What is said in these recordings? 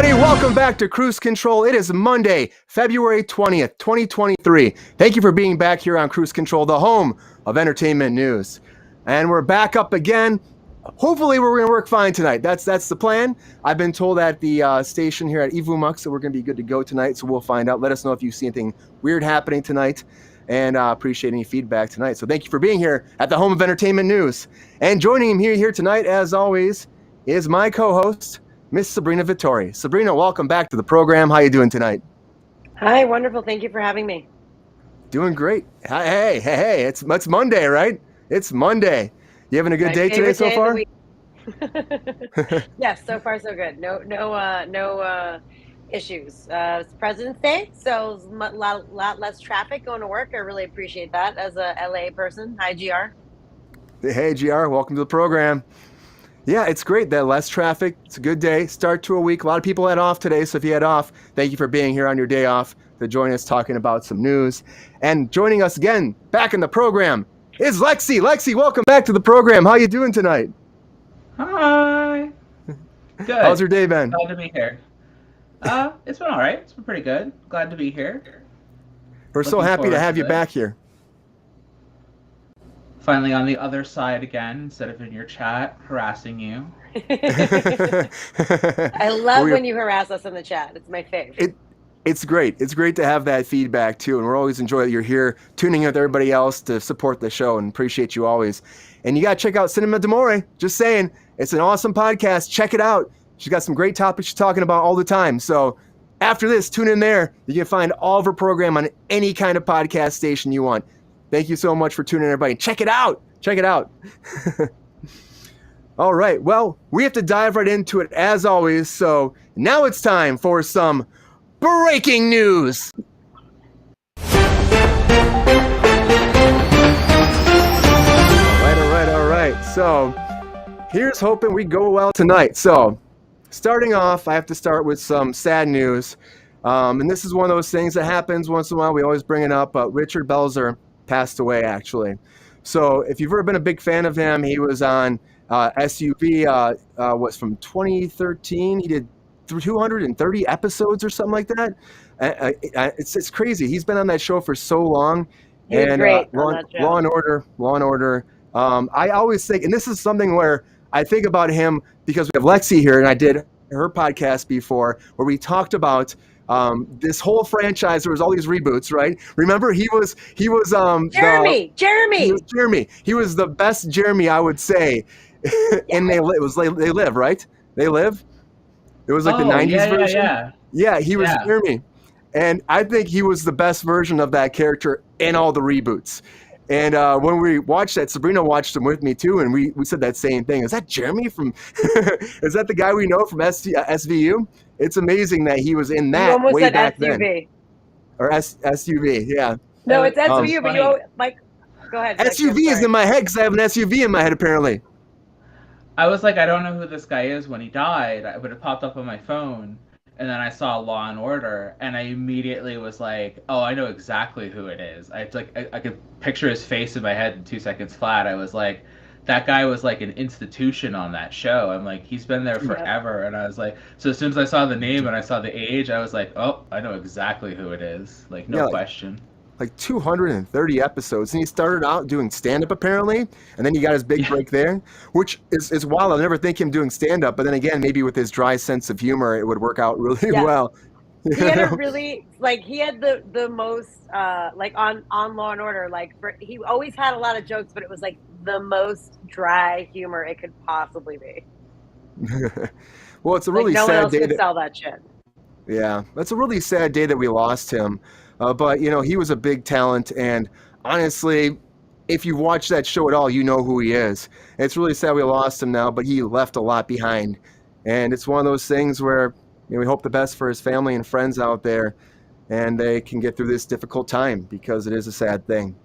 everybody. Welcome back to Kruse Control. It is Monday, February 20th, 2023. Thank you for being back here on Kruse Control, the home of entertainment news. And we're back up again. Hopefully, we're going to work fine tonight. That's the plan. I've been told at the station here at Ivumux that we're going to be good to go tonight, so we'll find out. Let us know if you see anything weird happening tonight, and appreciate any feedback tonight. So thank you for being here at the home of entertainment news. And joining me here tonight, as always, is my co-host, Miss Sabrina Vittori. Sabrina, welcome back to the program. How you doing tonight? Hi, wonderful. Thank you for having me. Doing great. Hey, it's Monday, right? It's Monday. You having a good day today so far? Yes, so far so good. No issues. It's President's Day, so a lot less traffic going to work. I really appreciate that as a LA person. Hi, GR. Hey, GR. Welcome to the program. Yeah, it's great. That less traffic. It's a good day. Start to a week. A lot of people had off today, so if you had off, thank you for being here on your day off to join us talking about some news. And joining us again, back in the program, is LEXI. LEXI, welcome back to the program. How you doing tonight? Hi. Good. How's your day been? Glad to be here. It's been all right. It's been pretty good. Glad to be here. We're so happy to have you back here. Finally on the other side again, instead of in your chat, harassing you. I love when you harass us in the chat. It's my favorite. It's great. It's great to have that feedback too, and we're always enjoy that you're here tuning in with everybody else to support the show, and appreciate you always. And you got to check out Cinema D'Amore. Just saying, it's an awesome podcast. Check it out. She's got some great topics she's talking about all the time. So after this, tune in there. You can find all of her program on any kind of podcast station you want. Thank you so much for tuning in, everybody. Check it out. Check it out. All right. Well, we have to dive right into it as always. So now it's time for some breaking news. All right. So here's hoping we go well tonight. So starting off, I have to start with some sad news. And this is one of those things that happens once in a while. We always bring it up, but Richard Belzer passed away, actually. So if you've ever been a big fan of him, he was on SUV, was from 2013. He did 230 episodes or something like that. It's crazy. He's been on that show for so long. And great Law and Order. I always think, and this is something where I think about him because we have LEXI here, and I did her podcast before where we talked about this whole franchise. There was all these reboots, right? Remember, he was Jeremy. He was the best Jeremy, I would say. And They Live, right? They Live. It was like the 90s version. Yeah, he was Jeremy, and I think he was the best version of that character in all the reboots. And when we watched that, Sabrina watched them with me too, and we said that same thing. Is that Jeremy from? Is that the guy we know from SVU? It's amazing that he was in that way back then. Or SUV, yeah. No, it's SVU, but go ahead. SUV is in my head because I have an SUV in my head apparently. I was like, I don't know who this guy is when he died, but it popped up on my phone, and then I saw Law and Order, and I immediately was like, oh, I know exactly who it is. I could picture his face in my head in 2 seconds flat. I was like, that guy was like an institution on that show. I'm like, he's been there forever. And I was like, so as soon as I saw the name and I saw the age, I was like, oh, I know exactly who it is. Like, no question. Like 230 episodes. And he started out doing stand-up apparently, and then he got his big break there, which is wild. I never think him doing stand-up, but then again, maybe with his dry sense of humor, it would work out really well. He had a really, he had the most, on Law and Order, he always had a lot of jokes, but it was like the most dry humor it could possibly be. Well, it's a really sad day. No one else could sell that shit. Yeah, that's a really sad day that we lost him. But, he was a big talent, and honestly, if you watch that show at all, you know who he is. It's really sad we lost him now, but he left a lot behind. And it's one of those things where we hope the best for his family and friends out there, and they can get through this difficult time because it is a sad thing.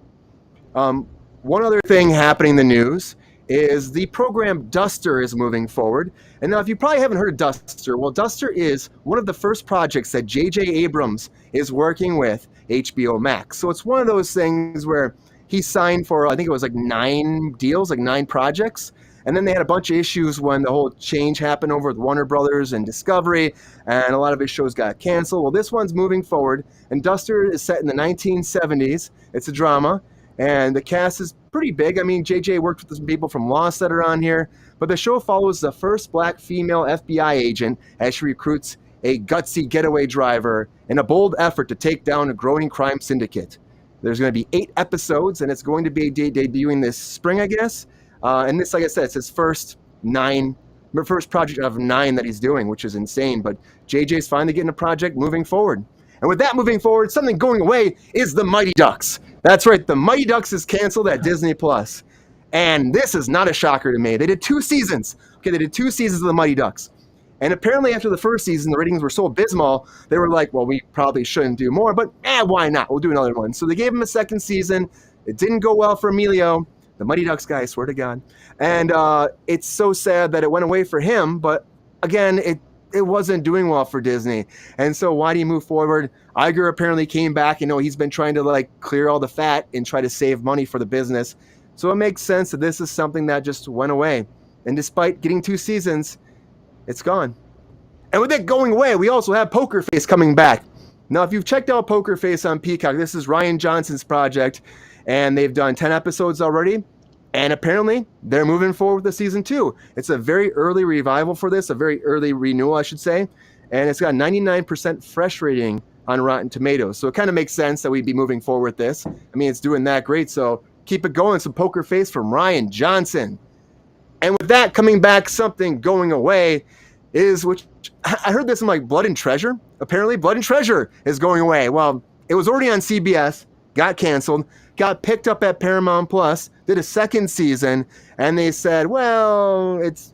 One other thing happening in the news is the program Duster is moving forward. And now if you probably haven't heard of Duster, well, Duster is one of the first projects that J.J. Abrams is working with HBO Max. So it's one of those things where he signed for, I think it was like 9 deals, like 9 projects. And then they had a bunch of issues when the whole change happened over with Warner Brothers and Discovery, and a lot of his shows got canceled. Well, this one's moving forward, and Duster is set in the 1970s. It's a drama, and the cast is pretty big. I mean, JJ worked with some people from Lost that are on here, but the show follows the first black female FBI agent as she recruits a gutsy getaway driver in a bold effort to take down a growing crime syndicate. There's going to be 8 episodes, and it's going to be debuting this spring, I guess. And this, like I said, it's his first project of 9 that he's doing, which is insane. But JJ's finally getting a project moving forward. And with that moving forward, something going away is the Mighty Ducks. That's right, the Mighty Ducks is canceled at Disney Plus. And this is not a shocker to me. They did 2 seasons. Okay, they did 2 seasons of the Mighty Ducks. And apparently after the first season, the ratings were so abysmal, they were like, well, we probably shouldn't do more, but why not? We'll do another one. So they gave him a second season. It didn't go well for Emilio, the Mighty Ducks guy, I swear to God. And it's so sad that it went away for him, but again, it wasn't doing well for Disney. And so why do you move forward? Iger apparently came back. You know, he's been trying to like clear all the fat and try to save money for the business. So it makes sense that this is something that just went away. And despite getting 2 seasons, it's gone. And with it going away, we also have Poker Face coming back. Now, if you've checked out Poker Face on Peacock, this is Ryan Johnson's project, and they've done 10 episodes already. And apparently, they're moving forward with the season 2. It's a very early revival for this, a very early renewal, I should say. And it's got 99% fresh rating on Rotten Tomatoes. So it kind of makes sense that we'd be moving forward with this. I mean, it's doing that great. So keep it going. Some Poker Face from Ryan Johnson. And with that coming back, something going away is, which I heard this in like Blood and Treasure. Apparently, Blood and Treasure is going away. Well, it was already on CBS, got canceled, got picked up at Paramount Plus, did a second season, and they said, well, it's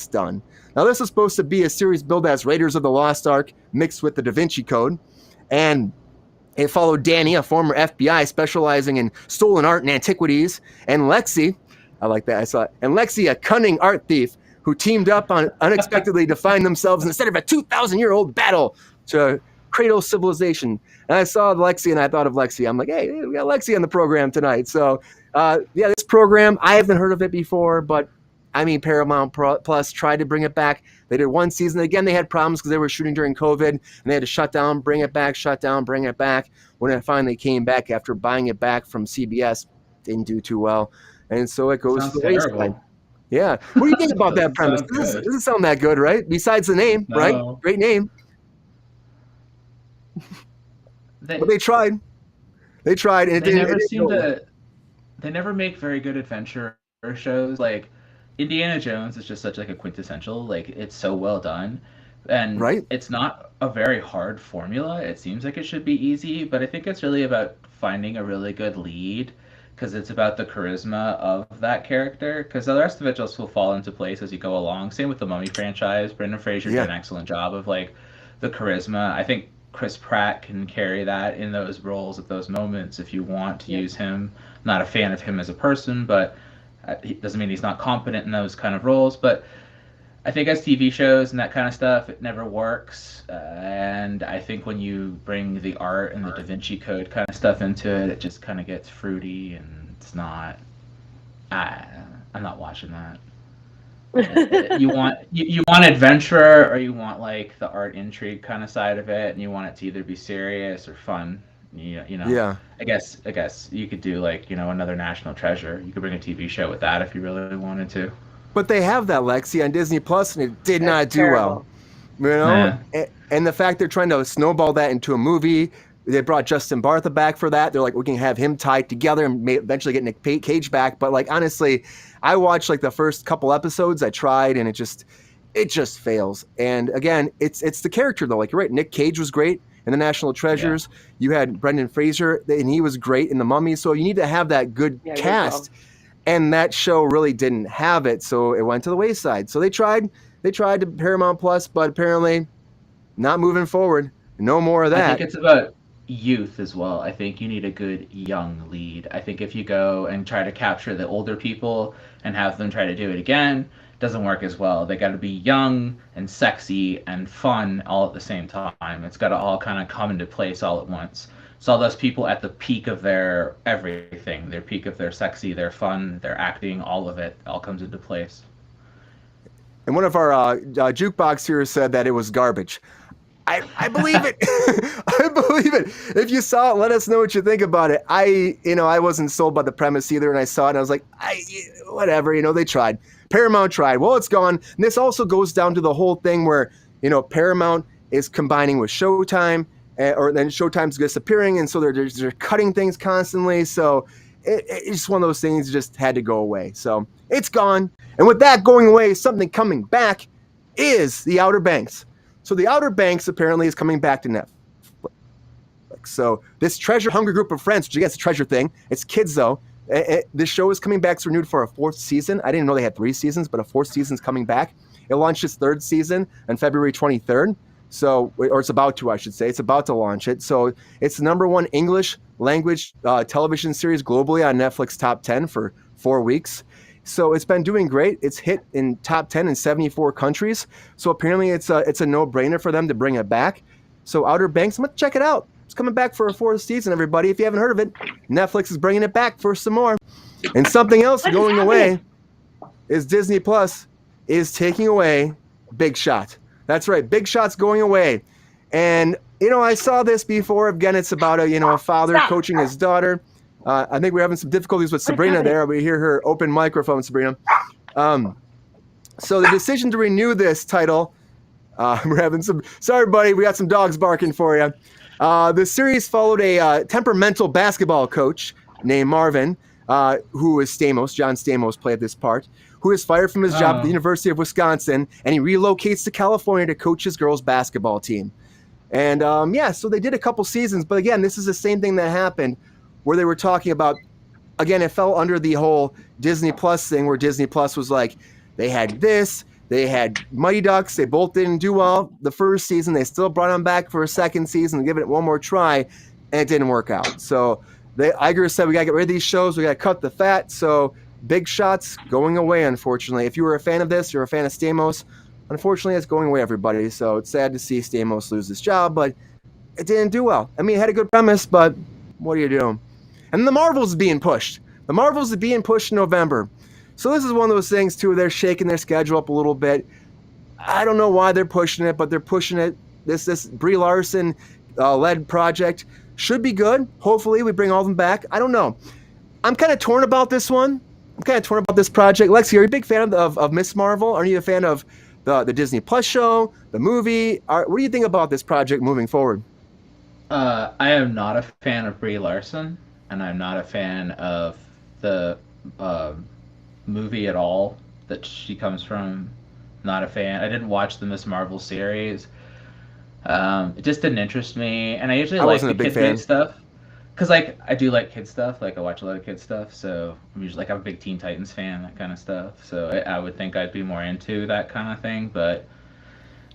done. Now, this is supposed to be a series billed as Raiders of the Lost Ark mixed with the Da Vinci Code, and it followed Danny, a former FBI specializing in stolen art and antiquities, and LEXI, I like that, I saw it, and LEXI, a cunning art thief who teamed up on unexpectedly to find themselves instead of a 2,000-year-old battle to cradle civilization. And I saw Lexi and I thought of Lexi. I'm like, hey, we got Lexi on the program tonight. So, this program, I haven't heard of it before, but I mean, Paramount Plus tried to bring it back. They did 1 season. Again, they had problems because they were shooting during COVID, and they had to shut down, bring it back, shut down, bring it back. When it finally came back after buying it back from CBS, didn't do too well. And so it goes to the wayside. Yeah. What do you think about that premise? Doesn't sound that good, right? Besides the name, right? Great name. But they tried. They tried, and they never make very good adventure shows. Like Indiana Jones is just such like a quintessential. Like it's so well done, and it's not a very hard formula. It seems like it should be easy, but I think it's really about finding a really good lead, because it's about the charisma of that character, because the rest of it just will fall into place as you go along. Same with the Mummy franchise. Brendan Fraser did an excellent job of like the charisma. I think Chris Pratt can carry that in those roles at those moments if you want to use him. I'm not a fan of him as a person, but it doesn't mean he's not competent in those kind of roles. But I think as TV shows and that kind of stuff, it never works. And I think when you bring the art and the Da Vinci Code kind of stuff into it, it just kind of gets fruity, and it's not. I'm not watching that. You want adventure, or you want like the art intrigue kind of side of it, and you want it to either be serious or fun. You know. Yeah. I guess you could do like another National Treasure. You could bring a TV show with that if you really wanted to. But they have that Lexi on Disney Plus, and it did not do well. You know, and the fact they're trying to snowball that into a movie. They brought Justin Bartha back for that. They're like, we can have him tied together and eventually get Nick Cage back. But like, honestly, I watched like the first couple episodes. I tried, and it just fails. And again, it's the character though. Like you're right, Nick Cage was great in the National Treasures. Yeah. You had Brendan Fraser, and he was great in The Mummy. So you need to have that good cast. And that show really didn't have it, so it went to the wayside. So they tried to Paramount Plus, but apparently not moving forward. No more of that. I think it's about youth as well. I think you need a good young lead. I think if you go and try to capture the older people and have them try to do it again, it doesn't work as well. They got to be young and sexy and fun all at the same time. It's got to all kind of come into place all at once. So all those people at the peak of their everything, their peak of their sexy, their fun, their acting, all of it all comes into place. And one of our jukebox here said that it was garbage. I believe it. I believe it. If you saw it, let us know what you think about it. I wasn't sold by the premise either, and I saw it and I was like, whatever, they tried. Paramount tried. Well, it's gone. And this also goes down to the whole thing where, Paramount is combining with Showtime, or then Showtime's disappearing, and so they're cutting things constantly. So it's just one of those things that just had to go away. So it's gone. And with that going away, something coming back is The Outer Banks. So The Outer Banks apparently is coming back to Netflix. So this treasure hungry group of friends, which I guess is a treasure thing. It's kids though. This show is coming back. It's renewed for a 4th season. I didn't know they had 3 seasons, but a 4th season's coming back. It launched its 3rd season on February 23rd. So, or it's about to, I should say. It's about to launch it. So it's the #1 English language television series globally on Netflix top 10 for 4 weeks. So it's been doing great. It's hit in top 10 in 74 countries. So apparently it's a no-brainer for them to bring it back. So Outer Banks, I'm going to check it out. It's coming back for a 4th season, everybody. If you haven't heard of it, Netflix is bringing it back for some more. And something else going away is Disney Plus is taking away Big Shot. That's right, Big Shot's going away. And, I saw this before. Again, it's about a father coaching his daughter. I think we're having some difficulties with Sabrina there. We hear her open microphone, Sabrina. So the decision to renew this title, we're having some, sorry, buddy, we got some dogs barking for you. The series followed a temperamental basketball coach named Marvin, who is Stamos, John Stamos played this part, who is fired from his job at the University of Wisconsin, and he relocates to California to coach his girls' basketball team. And so they did a couple seasons, but again, this is the same thing that happened where they were talking about, again, it fell under the whole Disney Plus thing where Disney Plus was like, they had this, they had Mighty Ducks, they both didn't do well the 1st season, they still brought them back for a 2nd season and give it one more try, and it didn't work out. So Iger said, we got to get rid of these shows, we got to cut the fat, so Big Shot's going away, unfortunately. If you were a fan of this, you're a fan of Stamos, unfortunately it's going away, everybody. So it's sad to see Stamos lose his job, but it didn't do well. I mean, it had a good premise, but what are you doing? And the Marvels is being pushed. The Marvels is being pushed in November. So this is one of those things, too, they're shaking their schedule up a little bit. I don't know why they're pushing it, but they're pushing it. This Brie Larson led project should be good. Hopefully we bring all of them back. I don't know. I'm kind of torn about this one. I'm kind of torn about this project. Lexi, are you a big fan of Miss Marvel? Are you a fan of the Disney Plus show, the movie? What do you think about this project moving forward? I am not a fan of Brie Larson, and I'm not a fan of the movie at all that she comes from. Not a fan. I didn't watch the Miss Marvel series. It just didn't interest me, and I usually like the kid stuff. Because, I do like kid stuff. I watch a lot of kid stuff, so I'm usually, I'm a big Teen Titans fan, that kind of stuff. So I would think I'd be more into that kind of thing, but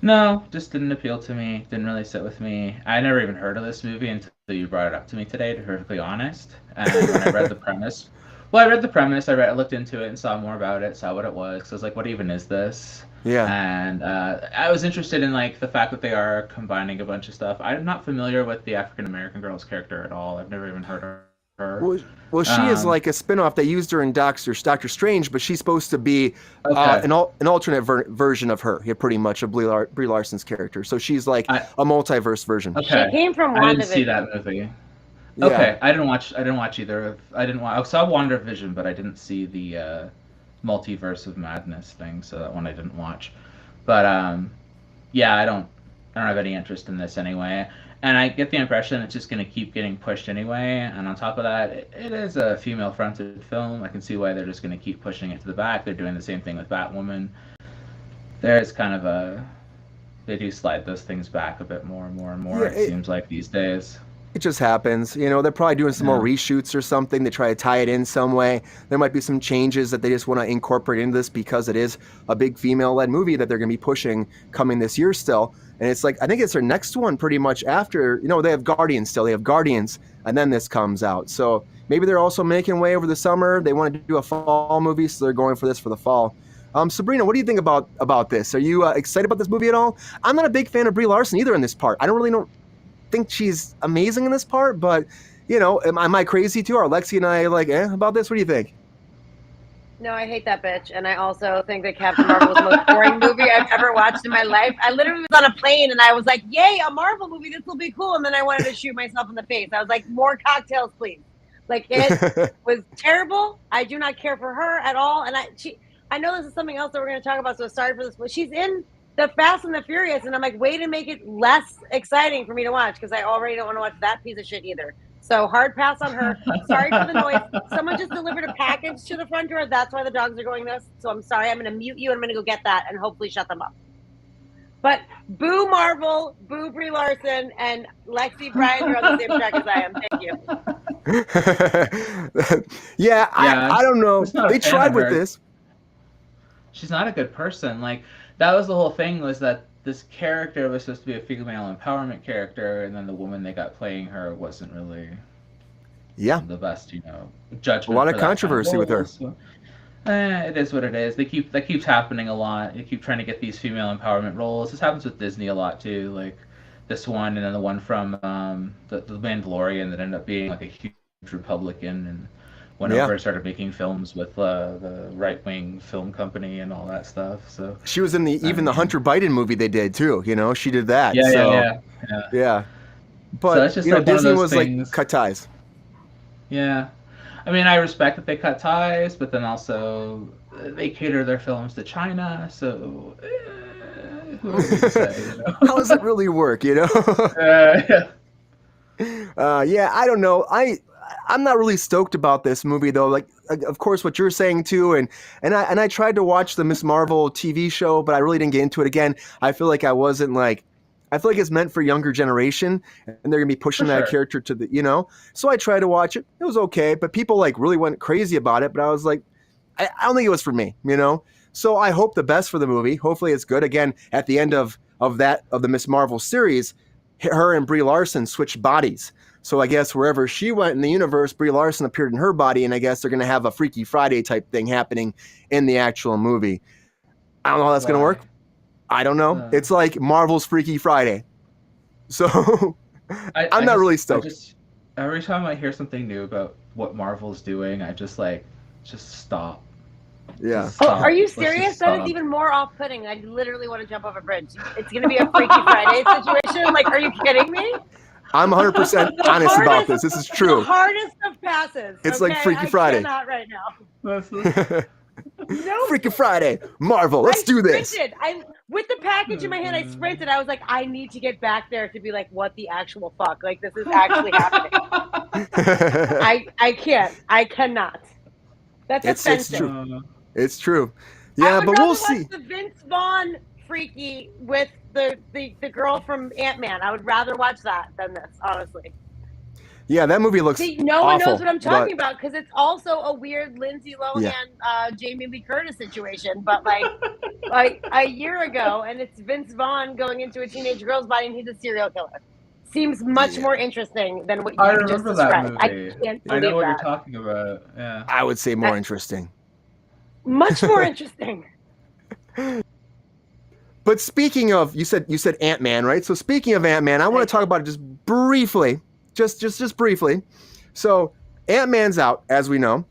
no, just didn't appeal to me. Didn't really sit with me. I never even heard of this movie until you brought it up to me today, to be perfectly honest. And when I read the premise, I looked into it and saw more about it, saw what it was. So I was like, what even is this? Yeah. And I was interested in the fact that they are combining a bunch of stuff. I'm not familiar with the African American girl's character at all. I've never even heard of her. Well, she is like a spinoff. They used her in Doctor Strange, but she's supposed to be an alternate version of her. Yeah, pretty much of Brie Larson's character. So she's like a multiverse version. Okay. She came from WandaVision. I didn't see that movie. Yeah. Okay, I didn't watch either. I saw WandaVision, but I didn't see the Multiverse of Madness thing. So that one I didn't watch. But yeah, I don't have any interest in this anyway. And I get the impression it's just going to keep getting pushed anyway. And on top of that, it is a female-fronted film. I can see why they're just going to keep pushing it to the back. They're doing the same thing with Batwoman. There's kind of they do slide those things back a bit more and more and more, Yeah, it seems like these days. It just happens. They're probably doing some more reshoots or something. They try to tie it in some way. There might be some changes that they just want to incorporate into this because it is a big female-led movie that they're going to be pushing coming this year still. And it's I think it's their next one pretty much after, they have Guardians still. They have Guardians, and then this comes out. So maybe they're also making way over the summer. They want to do a fall movie, so they're going for this for the fall. Sabrina, what do you think about this? Are you excited about this movie at all? I'm not a big fan of Brie Larson either in this part. I don't really think she's amazing in this part, but, am I crazy too? Are Lexi and I about this? What do you think? No, I hate that bitch. And I also think that Captain Marvel is the most boring movie I've ever watched in my life. I literally was on a plane and I was like, yay, a Marvel movie. This will be cool. And then I wanted to shoot myself in the face. I was like, more cocktails, please. Like, it was terrible. I do not care for her at all. And I know this is something else that we're going to talk about. So sorry for this. But she's in the Fast and the Furious. And I'm like, way to make it less exciting for me to watch because I already don't want to watch that piece of shit either. So hard pass on her. Sorry for the noise. Someone just delivered a package to the front door. That's why the dogs are going this. So I'm sorry. I'm going to mute you. I'm going to go get that and hopefully shut them up. But boo Marvel, boo Brie Larson, and Lexi, Brian, you're on the same track as I am. Thank you. Yeah, I don't know. They tried with her. this. She's not a good person. Like, that was the whole thing, was that this character was supposed to be a female empowerment character, and then the woman they got playing her wasn't really the best, judgment. A lot of controversy with her. So, it is what it is. That keeps happening a lot. They keep trying to get these female empowerment roles. This happens with Disney a lot too, like this one, and then the one from the Mandalorian that ended up being like a huge Republican and went over and started making films with the right-wing film company and all that stuff. So she was in the Hunter Biden movie they did too. She did that. Yeah. But so it's just like Disney was things. like cut ties. Yeah, I mean, I respect that they cut ties, but then also they cater their films to China. So who are we to say? How does it really work? Yeah. I don't know. I'm not really stoked about this movie though. Like, of course, what you're saying too, and I tried to watch the Miss Marvel TV show, but I really didn't get into it. Again, I feel like I feel like it's meant for younger generation, and they're gonna be pushing that character to the, So I tried to watch it. It was okay, but people like really went crazy about it. But I was like, I don't think it was for me, So I hope the best for the movie. Hopefully, it's good. Again, at the end of the Miss Marvel series, her and Brie Larson switched bodies. So I guess wherever she went in the universe, Brie Larson appeared in her body, and I guess they're going to have a Freaky Friday type thing happening in the actual movie. I don't know how that's going to work. I don't know. It's like Marvel's Freaky Friday. So I'm not really stoked. Every time I hear something new about what Marvel's doing, I just stop. Yeah. Just stop. Oh, are you serious? That is even more off-putting. I literally want to jump off a bridge. It's going to be a Freaky Friday situation? Like, are you kidding me? I'm 100% honest about this. This is true. The hardest of passes. It's like Freaky Friday. I cannot right now. No. Freaky Friday. Marvel, let's do this. With the package in my hand, I sprinted. I was like, I need to get back there to be like, what the actual fuck? Like, this is actually happening. I can't. I cannot. That's offensive. It's true. Yeah, but we'll see. The Vince Vaughn Freaky with the girl from Ant-Man. I would rather watch that than this, honestly. Yeah, that movie looks no one awful, knows what I'm talking about because it's also a weird Lindsay Lohan, Jamie Lee Curtis situation. But like a year ago, and it's Vince Vaughn going into a teenage girl's body, and he's a serial killer. Seems much more interesting than what you just described. That movie. I know what you're talking about. Yeah, I would say more interesting. Much more interesting. But speaking of, you said Ant-Man, right? So speaking of Ant-Man, I want to talk about it just briefly. Just briefly. So Ant-Man's out, as we know.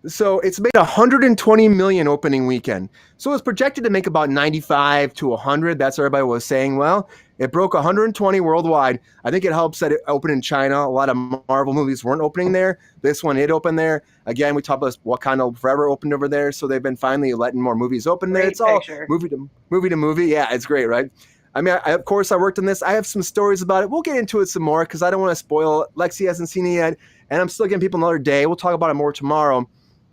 So it's made 120 million opening weekend. So it's projected to make about 95 to 100. That's what everybody was saying. Well, it broke 120 worldwide. I think it helps that it opened in China. A lot of Marvel movies weren't opening there. This one, it opened there. Again, we talked about Wakanda Forever opened over there. So they've been finally letting more movies open there. It's all movie to movie. Yeah, it's great, right? I mean, of course, I worked on this. I have some stories about it. We'll get into it some more because I don't want to spoil it. Lexi hasn't seen it yet, and I'm still giving people another day. We'll talk about it more tomorrow.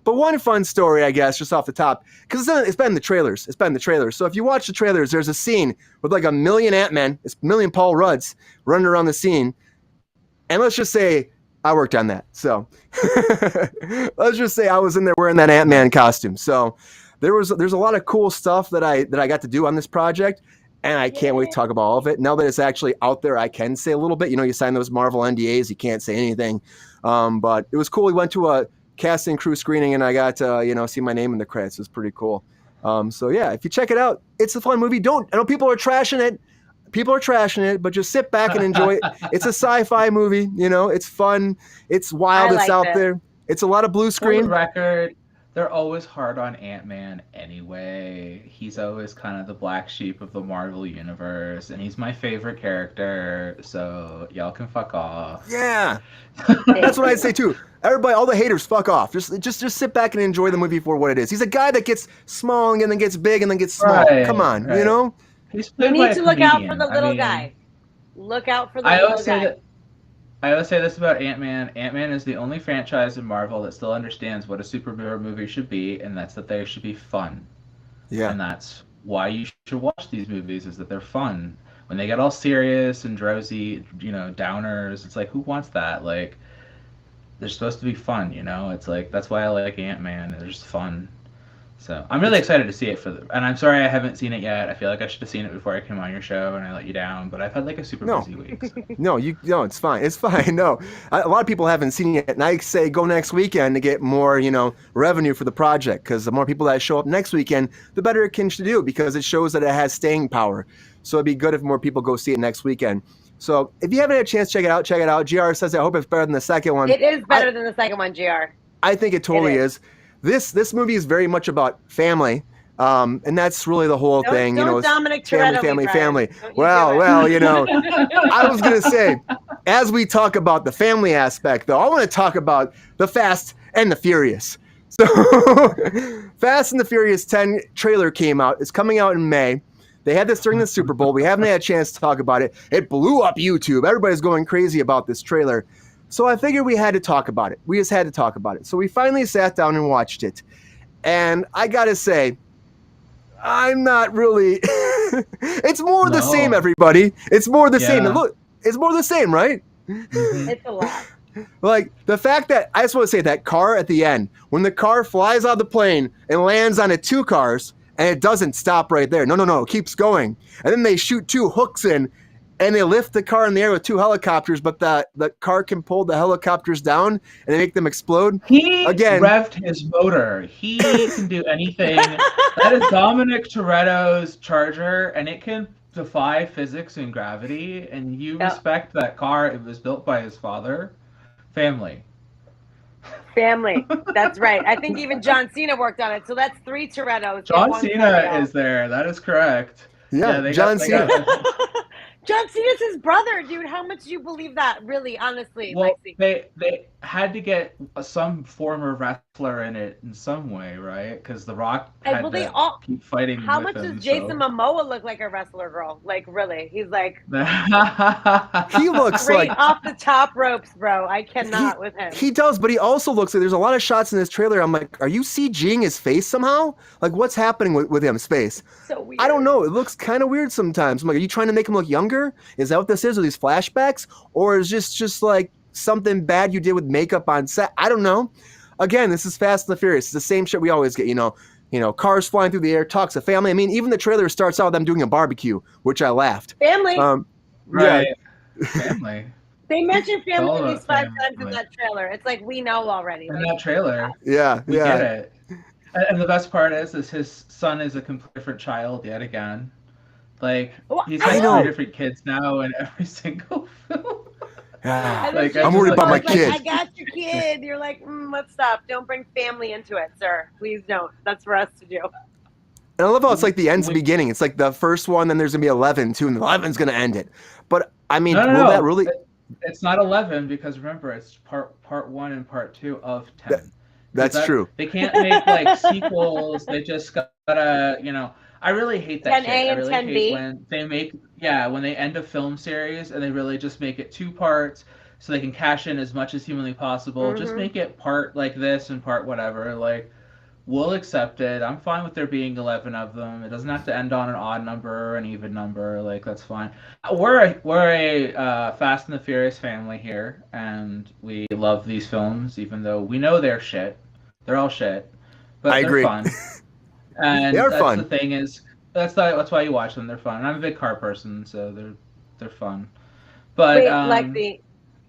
But one fun story, I guess, just off the top, because it's been in the trailers. So if you watch the trailers, there's a scene with like a million Ant-Men, a million Paul Rudds running around the scene. And let's just say I worked on that. So let's just say I was in there wearing that Ant-Man costume. So there's a lot of cool stuff that I got to do on this project. And I can't wait to talk about all of it. Now that it's actually out there, I can say a little bit. You sign those Marvel NDAs, you can't say anything. But it was cool. We went to a casting crew screening, and I got to, see my name in the credits. It was pretty cool. So, yeah, if you check it out, it's a fun movie. I know people are trashing it, but just sit back and enjoy it. It's a sci-fi movie. It's fun. It's wild. It's out there. It's a lot of blue screen. For the record, they're always hard on Ant-Man anyway. He's always kind of the black sheep of the Marvel universe, and he's my favorite character, so y'all can fuck off. Yeah, that's Thank what I'd you. say too. Everybody, all the haters, fuck off. Just sit back and enjoy the movie for what it is. He's a guy that gets small and then gets big and then gets small. Come on, you Right. know? He's You played by need a to look out for comedian. the I little mean, guy. Look out for the I little always say guy. that I always say this about Ant-Man. Ant-Man is the only franchise in Marvel that still understands what a superhero movie should be, and that's that they should be fun. Yeah. And that's why you should watch these movies, is that they're fun. When they get all serious and drowsy, downers, it's like, who wants that? Like, they're supposed to be fun, It's like, that's why I like Ant-Man. They're just fun. So I'm really excited to see it and I'm sorry I haven't seen it yet. I feel like I should have seen it before I came on your show and I let you down, but I've had like a super No. busy week. So. No, it's fine. It's fine. No, a lot of people haven't seen it, and I say go next weekend to get more, revenue for the project. Because the more people that show up next weekend, the better it can do, because it shows that it has staying power. So it'd be good if more people go see it next weekend. So if you haven't had a chance, check it out. Check it out. GR says I hope it's better than the second one. It is better than the second one, GR. I think it totally is. This movie is very much about family. And that's really the whole thing, Don't it's Dominic family, Toretto family, me, family. Brian. Don't you Well, do it. I was gonna say, as we talk about the family aspect, though, I want to talk about the Fast and the Furious. So, Fast and the Furious 10 trailer came out. It's coming out in May. They had this during the Super Bowl. We haven't had a chance to talk about it. It blew up YouTube. Everybody's going crazy about this trailer. So I figured we had to talk about it. We just had to talk about it. So we finally sat down and watched it. And I gotta say, I'm not really. It's more the same, everybody. It's more the same. And look, it's more the same, right? Mm-hmm. It's a lot. Like the fact that I just want to say that car at the end, when the car flies out of the plane and lands onto two cars, and it doesn't stop right there. No, it keeps going. And then they shoot two hooks in, and they lift the car in the air with two helicopters, but the car can pull the helicopters down and they make them explode. He Again, revved his motor. He can do anything. That is Dominic Toretto's Charger, and it can defy physics and gravity, and you respect that car. It was built by his father. Family. That's right. I think even John Cena worked on it, so that's 3 Torettos. John Cena is there. That is correct. Yeah, John Cena. John Cena's his brother, dude. How much do you believe that? Really, honestly, well, Lexi. They had to get some former wrestler in it in some way, right? Because The Rock had to keep fighting. How much does Jason Momoa look like a wrestler girl? Like, really? He's like he looks straight like off the top ropes, bro. I cannot with him. He does, but he also looks like there's a lot of shots in this trailer. I'm like, are you CGing his face somehow? Like, what's happening with him's face? So weird. I don't know. It looks kind of weird sometimes. I'm like, are you trying to make him look younger? Is that what this is? Are these flashbacks? Or is this just like something bad you did with makeup on set? I don't know. Again, this is Fast and the Furious. It's the same shit we always get, cars flying through the air, talks of family. I mean, even the trailer starts out with them doing a barbecue, which I laughed. Family. Right. Yeah. Family. They mentioned family at least 5 times in that trailer. It's like we know already. In that trailer. Yeah. We get it. And the best part is his son is a completely different child yet again. Like, he's got 3 different kids now in every single film. Like, I'm worried about my kid. I got your kid. You're like, let's stop. Don't bring family into it, sir. Please don't. That's for us to do. And I love how it's like the end's the beginning. It's like the first one, then there's going to be 11, too, and 11's going to end it. But, I mean, will that really... It's not 11, because remember, it's part 1 and part 2 of 10. That's true. They can't make, like, sequels. They just gotta, I really hate that 10A shit. I and really 10B. hate when they when they end a film series and they really just make it 2 parts so they can cash in as much as humanly possible. Mm-hmm. Just make it part like this and part whatever. Like, we'll accept it. I'm fine with there being 11 of them. It doesn't have to end on an odd number or an even number. Like, that's fine. We're a Fast and the Furious family here, and we love these films, even though we know they're shit. They're all shit, but they're agree. fun. And they are fun. The thing is, that's why you watch them. They're fun. And I'm a big car person, so they're fun. But wait,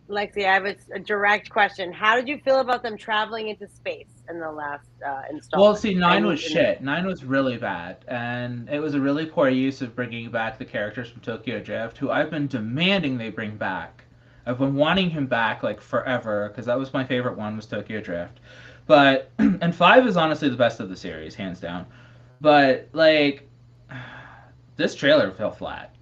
Lexi, I have a direct question. How did you feel about them traveling into space in the last installment? Well, see, 9 was shit. 9 was really bad, and it was a really poor use of bringing back the characters from Tokyo Drift, who I've been demanding they bring back. I've been wanting him back like forever, because that was my favorite one, was Tokyo Drift. But and 5 is honestly the best of the series, hands down. But like, this trailer fell flat.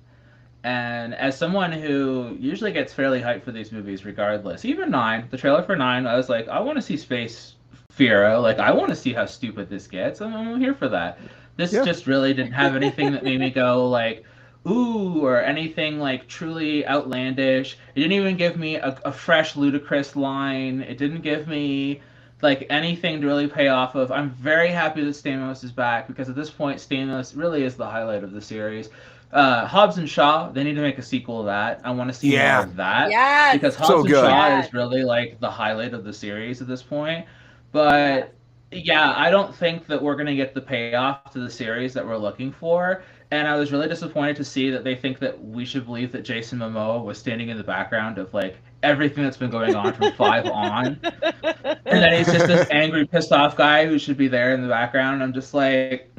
And as someone who usually gets fairly hyped for these movies, regardless, even 9, the trailer for 9, I was like, I want to see Space Fiero. Like, I want to see how stupid this gets. I'm here for that. This just really didn't have anything that made me go like, ooh, or anything like truly outlandish. It didn't even give me a fresh, ludicrous line. It didn't give me like anything to really pay off of. I'm very happy that Stamos is back because at this point, Stamos really is the highlight of the series. Hobbs and Shaw, they need to make a sequel of that. I want to see more of that. Yes. Because Hobbs and Shaw is really like the highlight of the series at this point. But yeah, I don't think that we're going to get the payoff to the series that we're looking for. And I was really disappointed to see that they think that we should believe that Jason Momoa was standing in the background of like everything that's been going on from 5 on. And then he's just this angry, pissed off guy who should be there in the background. I'm just like,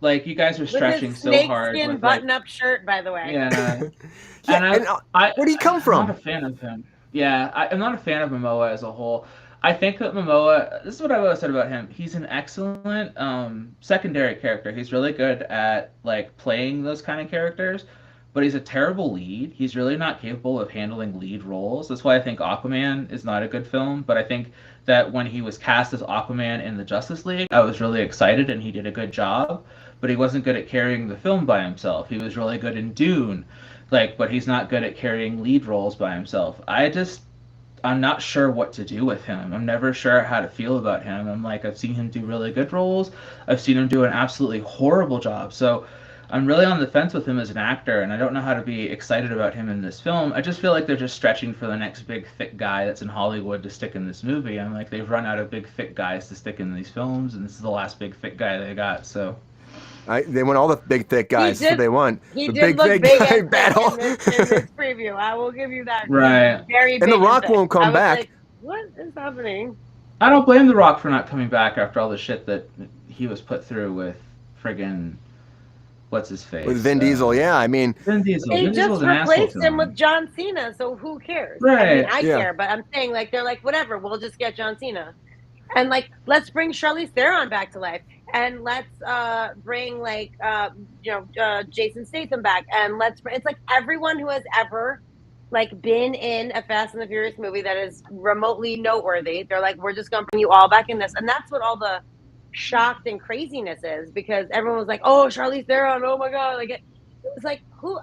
like you guys are stretching so hard. With his button-up shirt, by the way. Yeah. And where do you come from? I'm not a fan of him. Yeah, I'm not a fan of Momoa as a whole. I think that Momoa, this is what I've always said about him. He's an excellent secondary character. He's really good at like playing those kind of characters, but he's a terrible lead. He's really not capable of handling lead roles. That's why I think Aquaman is not a good film. But I think that when he was cast as Aquaman in the Justice League, I was really excited and he did a good job. But he wasn't good at carrying the film by himself. He was really good in Dune, but he's not good at carrying lead roles by himself. I'm not sure what to do with him. I'm never sure how to feel about him. I'm like, I've seen him do really good roles. I've seen him do an absolutely horrible job. So I'm really on the fence with him as an actor, and I don't know how to be excited about him in this film. I just feel like they're just stretching for the next big, thick guy that's in Hollywood to stick in this movie. I'm like, they've run out of big, thick guys to stick in these films, and this is the last big, thick guy they got, so... They want all the big, thick guys. That's what they want. He the did big, look thick big guy in battle. this preview. I will give you that. Right. Very big. And The Rock won't come back. Like, what is happening? I don't blame The Rock for not coming back after all the shit that he was put through with friggin' what's his face? With Vin Diesel, yeah. I mean, Vin Diesel. They Vin just Diesel's an asshole replaced to him with John Cena, so who cares? Right. I mean, I care, but I'm saying like they're like whatever. We'll just get John Cena, and like let's bring Charlize Theron back to life, and let's bring like Jason Statham back, and it's like everyone who has ever like been in a Fast and the Furious movie that is remotely noteworthy. They're like, we're just gonna bring you all back in this, and that's what all the shocked and craziness is, because everyone was like, oh, Charlize Theron, oh my god, like it was like, who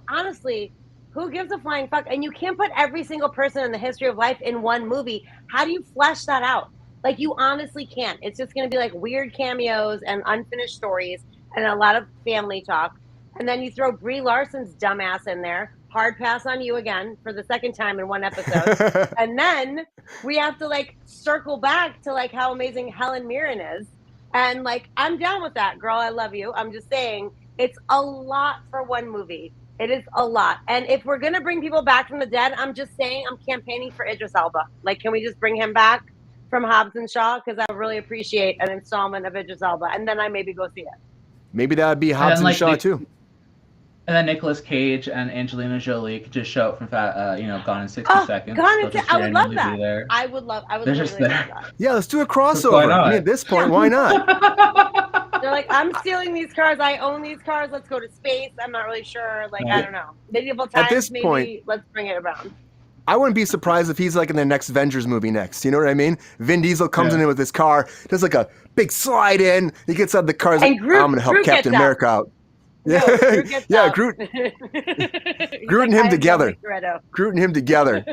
gives a flying fuck? And you can't put every single person in the history of life in one movie. How do you flesh that out? Like, you honestly can't. It's just going to be like weird cameos and unfinished stories and a lot of family talk. And then you throw Brie Larson's dumbass in there. Hard pass on you again for the second time in one episode. And then we have to like circle back to like how amazing Helen Mirren is. And like, I'm down with that, girl. I love you. I'm just saying it's a lot for one movie. It is a lot. And if we're going to bring people back from the dead, I'm just saying I'm campaigning for Idris Elba. Like, can we just bring him back from Hobbs and Shaw? Because I really appreciate an installment of Idris Elba. And then I maybe go see it. Maybe that would be Hobbs and Shaw too. And then Nicolas Cage and Angelina Jolie could just show up from Gone in 60 Seconds. I would love that. I would They're just there. love that. Yeah, let's do a crossover. I mean, at this point, why not? They're like, I'm stealing these cars. I own these cars. Let's go to space. I'm not really sure. Like, I don't know. Medieval times, at this point, let's bring it around. I wouldn't be surprised if he's like in the next Avengers movie next. You know what I mean? Vin Diesel comes in with his car, does like a big slide in. He gets out of the car. Like, I'm going to help Captain America out. No, yeah, Groot. Groot and him together. Groot and him together.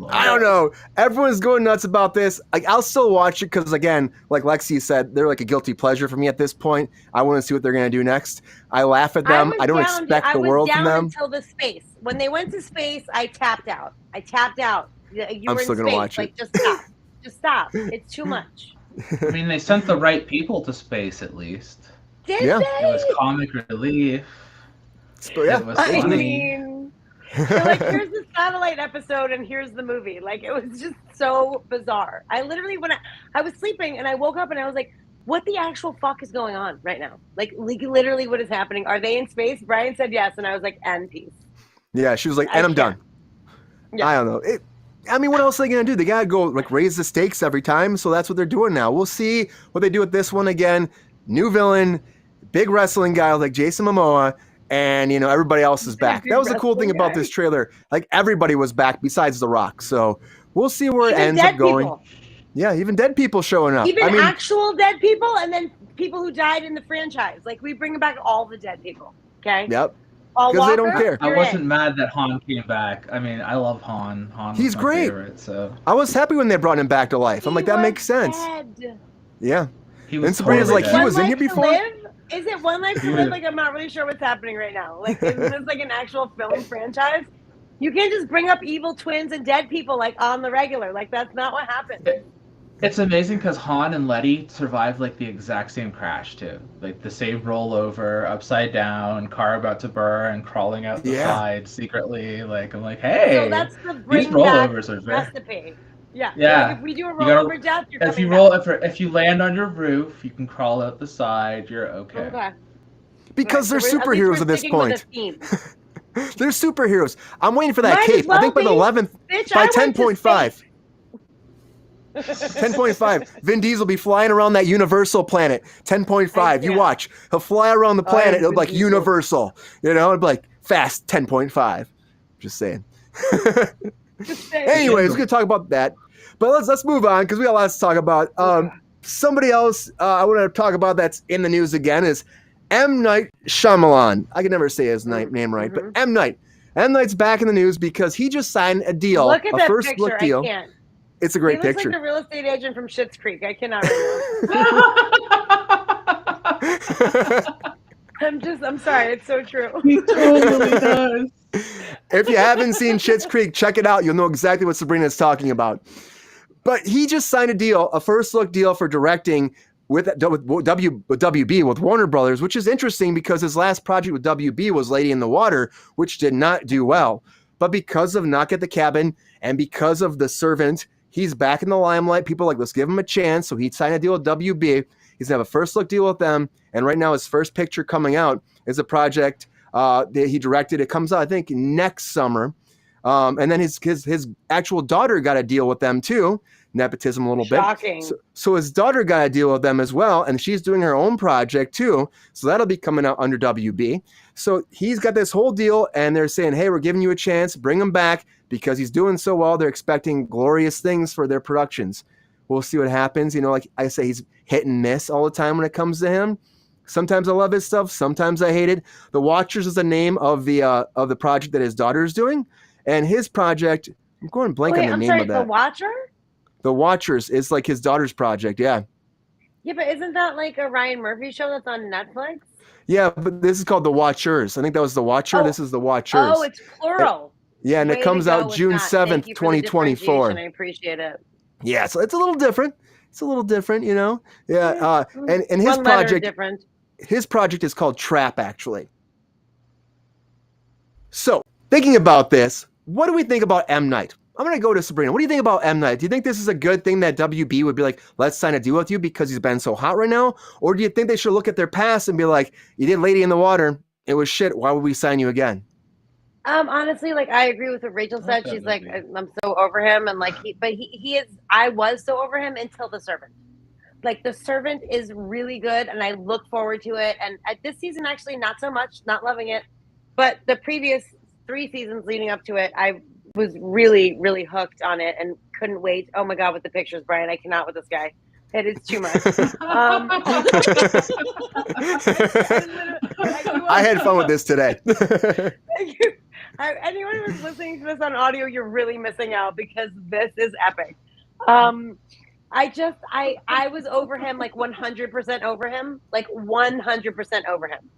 I don't know. Everyone's going nuts about this. Like, I'll still watch it because, again, like Lexi said, they're like a guilty pleasure for me at this point. I want to see what they're going to do next. I laugh at them. I don't expect the world from them. Until the space. When they went to space, I tapped out. I'm still going to watch it. Like, just stop. Just stop. It's too much. I mean, they sent the right people to space at least. Did they? It was comic relief. Yeah. It was funny. I mean, they're like, here's the satellite episode and here's the movie. Like, it was just so bizarre. I literally, when I was sleeping and I woke up and I was like, what the actual fuck is going on right now? Like literally what is happening? Are they in space? Brian said yes. And I was like, and peace. Yeah, she was like, and I'm done. Yeah. I don't know. I mean, what else are they gonna do? They gotta go like raise the stakes every time, so that's what they're doing now. We'll see what they do with this one again. New villain, big wrestling guy like Jason Momoa, and everybody else is back. That was the cool thing about this trailer. Like everybody was back besides The Rock. So we'll see where it ends up going. People. Yeah, even dead people showing up. Even actual dead people, and then people who died in the franchise. Like we bring back all the dead people. Okay. Yep. Because they don't care. I wasn't mad that Han came back. I mean, I love Han. He's my great. Favorite, so I was happy when they brought him back to life. I'm like, that makes sense. Dead. Yeah. He was and Sabrina's totally like, dead. he was in here before. Is it One Life to Live? Like, I'm not really sure what's happening right now. Like, is this like an actual film franchise? You can't just bring up evil twins and dead people like on the regular. Like, that's not what happened. It's amazing because Han and Letty survived like the exact same crash too. Like the same rollover, upside down, car about to burn, crawling out the side secretly. Like I'm like, hey, so that's the these rollovers are very recipe. Yeah. Yeah. Like if we do a rollover death, you're if you land on your roof, you can crawl out the side. You're okay. Okay. Because they're superheroes at this point. They're superheroes. I'm waiting for that cape. I think by the 11th, by 10.5. 10.5. Vin Diesel will be flying around that Universal planet. 10.5. You watch. He'll fly around the planet. It'll be like Universal. It'll be like fast 10.5. Just saying. Anyways, we're going to talk about that. But let's move on because we got lots to talk about. Somebody else I want to talk about that's in the news again is M. Night Shyamalan. I can never say his name right, but M. Night. M. Night's back in the news because he just signed a deal. Look at a that first picture. look deal. I can't. It's a great he looks picture. Like the real estate agent from Schitt's Creek. I cannot remember. I'm sorry. It's so true. He totally does. If you haven't seen Schitt's Creek, check it out. You'll know exactly what Sabrina's talking about. But he just signed a first look deal for directing with WB, with Warner Brothers, which is interesting because his last project with WB was Lady in the Water, which did not do well. But because of Knock at the Cabin and because of The Servant, he's back in the limelight. People are like, let's give him a chance. So he signed a deal with WB. He's going to have a first look deal with them. And right now his first picture coming out is a project that he directed. It comes out, I think, next summer. And then his actual daughter got a deal with them too. Nepotism a little Shocking. bit. So his daughter got a deal with them as well. And she's doing her own project too. So that'll be coming out under WB. So he's got this whole deal and they're saying, hey, we're giving you a chance. Bring him back because he's doing so well. They're expecting glorious things for their productions. We'll see what happens. Like I say, he's hit and miss all the time when it comes to him. Sometimes I love his stuff. Sometimes I hate it. The Watchers is the name of the project that his daughter is doing. And his project, I'm going blank on the name of that. The Watcher? The Watchers is like his daughter's project, yeah. Yeah, but isn't that like a Ryan Murphy show that's on Netflix? Yeah, but this is called The Watchers. I think that was The Watcher. This is The Watchers. Oh, it's plural. And it comes out June 7th, 2024. I appreciate it. Yeah, so it's a little different. Yeah, and his project, his project is called Trap, actually. So, thinking about this, what do we think about M. Night? I'm going to go to Sabrina. What do you think about M. Night? Do you think this is a good thing that WB would be like, let's sign a deal with you because he's been so hot right now? Or do you think they should look at their past and be like, you did Lady in the Water. It was shit. Why would we sign you again? Honestly, like I agree with what Rachel said. She's like, I'm so over him. And like, he is, I was so over him until The Servant. Like The Servant is really good and I look forward to it. And at this season, actually not so much, not loving it. But the previous 3 seasons leading up to it, I was really, really hooked on it and couldn't wait. Oh my God, with the pictures, Brian, I cannot with this guy. It is too much. I had fun with this today. Anyone who's listening to this on audio, you're really missing out because this is epic. I was over him, like 100% over him, like 100% over him.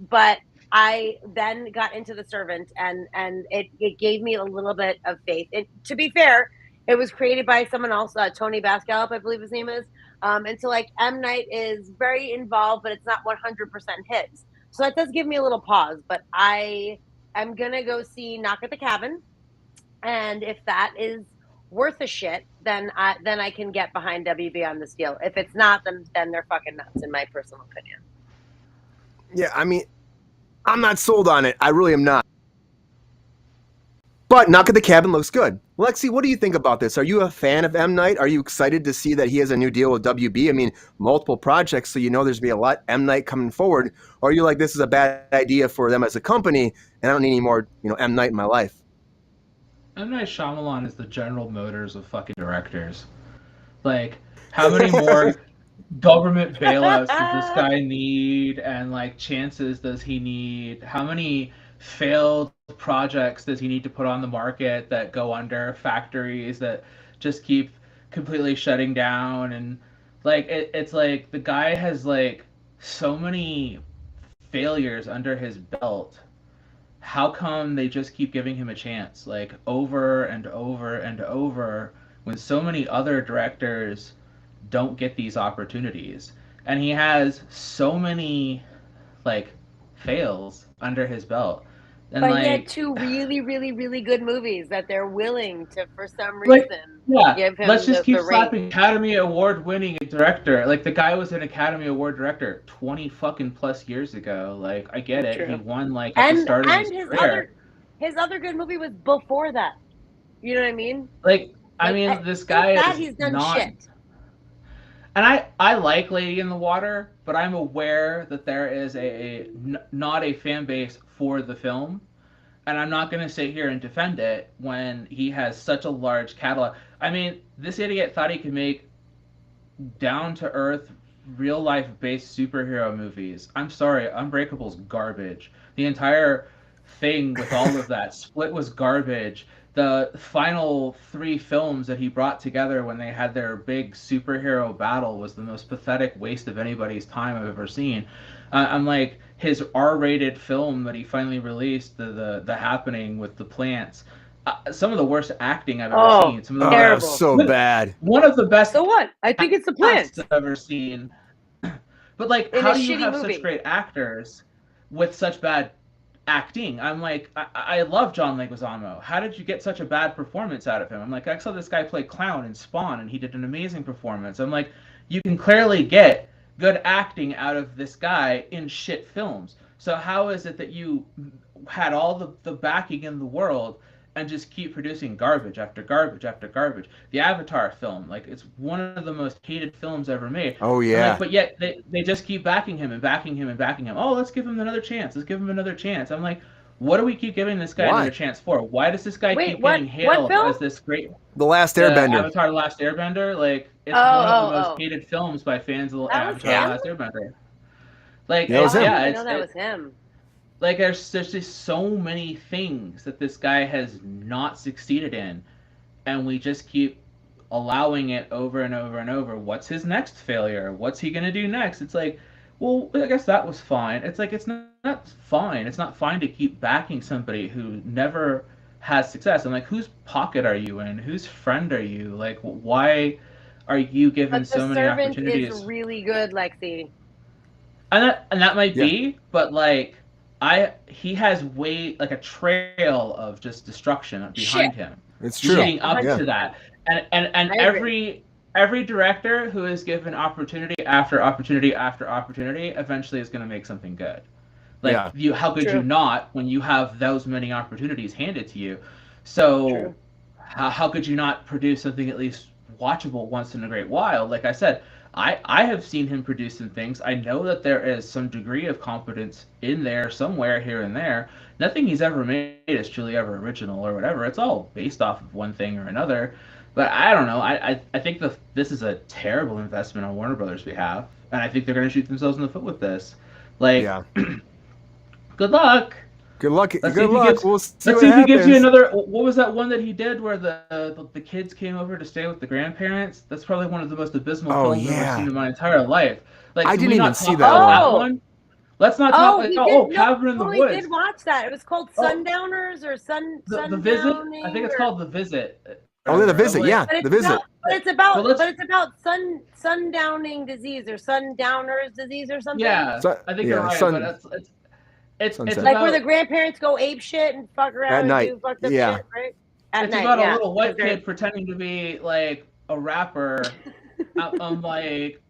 But I then got into The Servant and it gave me a little bit of faith. To be fair, it was created by someone else, Tony Bascalp, I believe his name is. And so like M. Night is very involved, but it's not 100% his. So that does give me a little pause, but I am going to go see Knock at the Cabin. And if that is worth a shit, then I can get behind WB on this deal. If it's not, then they're fucking nuts in my personal opinion. Yeah, I mean, I'm not sold on it. I really am not. But Knock at the Cabin looks good. Lexi, what do you think about this? Are you a fan of M. Night? Are you excited to see that he has a new deal with WB? I mean, multiple projects, so you know there's going to be a lot M. Night coming forward. Or are you like, this is a bad idea for them as a company, and I don't need any more, M. Night in my life? M. Night Shyamalan is the General Motors of fucking directors. Like, how many more government bailouts does this guy need, and like chances does he need? How many failed projects does he need to put on the market that go under, factories that just keep completely shutting down? And like it's like the guy has like so many failures under his belt. How come they just keep giving him a chance, like over and over and over, when so many other directors don't get these opportunities? And he has so many like fails under his belt. And But like, he had two really, really, really good movies that they're willing to, for some like, reason, yeah, give him let's just keep the slapping ring. Academy Award winning director. Like, the guy was an Academy Award director 20 fucking plus years ago. Like, I get it. True. He won like at the start of his career. His other good movie was before that. You know what I mean? Like, I mean, this guy is he's done not. shit. And I like Lady in the Water, but I'm aware that there is not a fan base for the film, and I'm not going to sit here and defend it when he has such a large catalog. I mean, this idiot thought he could make down to earth, real life based superhero movies. I'm sorry, Unbreakable's garbage. The entire thing with all of that Split was garbage. The final 3 films that he brought together when they had their big superhero battle was the most pathetic waste of anybody's time I've ever seen. I'm like, his R-rated film that he finally released, the Happening with the plants, some of the worst acting I've ever seen. Some of the that was so bad. One of the best. So what? I think it's the plants I've ever seen. But like, how do you have such great actors with such bad acting? I'm like, I love John Leguizamo. How did you get such a bad performance out of him? I'm like, I saw this guy play Clown in Spawn, and he did an amazing performance. I'm like, you can clearly get good acting out of this guy in shit films. So how is it that you had all the backing in the world and just keep producing garbage after garbage after garbage? The Avatar film, like, it's one of the most hated films ever made. Oh yeah. Like, but yet they just keep backing him and backing him and backing him. Oh, let's give him another chance. Let's give him another chance. I'm like, what do we keep giving this guy another chance for? Why does this guy keep getting hailed as this great? The Last Airbender. Avatar: The Last Airbender. Like, it's one of the most hated films by fans of Avatar: The Last Airbender. Like, that was him. Yeah, I know that was him. Like, there's just so many things that this guy has not succeeded in, and we just keep allowing it over and over and over. What's his next failure? What's he gonna do next? It's like, well, I guess that was fine. It's like, it's not fine. It's not fine to keep backing somebody who never has success. I'm like, whose pocket are you in? Whose friend are you? Like, why are you given so many opportunities? The Servant is really good, Lexi. And that might be, but like, he has like a trail of just destruction behind him. It's true. Leading up to that, and every director who is given opportunity after opportunity after opportunity eventually is going to make something good. Like, how could you not when you have those many opportunities handed to you? So how could you not produce something at least watchable once in a great while? Like I said, I have seen him produce some things. I know that there is some degree of competence in there somewhere here and there. Nothing he's ever made is truly ever original or whatever. It's all based off of one thing or another. But I don't know. I think this is a terrible investment on Warner Brothers' behalf, and I think they're going to shoot themselves in the foot with this. Like, good luck. Good luck. Let's Good luck. We'll see let's what see if happens. he gives you another. What was that one that he did where the kids came over to stay with the grandparents? That's probably one of the most abysmal films I've ever seen in my entire life. Like, I didn't even see that one. Let's not talk. Cabin in the Woods. We did watch that. It was called Sundowners or The Visit. I think it's called The Visit. Oh, The Visit. Yeah, The Visit. But it's about sundowning disease or sundowners disease or something. Yeah, I think you're right. But it's like about, where the grandparents go ape shit and fuck around at night. And do fucked up shit, right? It's about a little white kid pretending to be like a rapper. I'm like,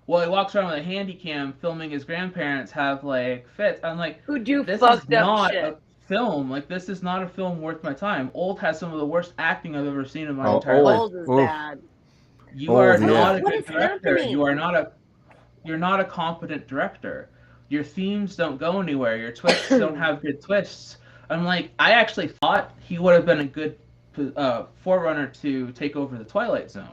well, he walks around with a handy cam filming his grandparents have like fits. I'm like, who do this fucked is up not shit. a film. Like, this is not a film worth my time. Old has some of the worst acting I've ever seen in my Oh, entire life. Old is Oof. bad. You are Old, yeah. not a What good is director. happening? You're not a competent director. Your themes don't go anywhere. Your twists don't have good twists. I'm like, I actually thought he would have been a good forerunner to take over the Twilight Zone.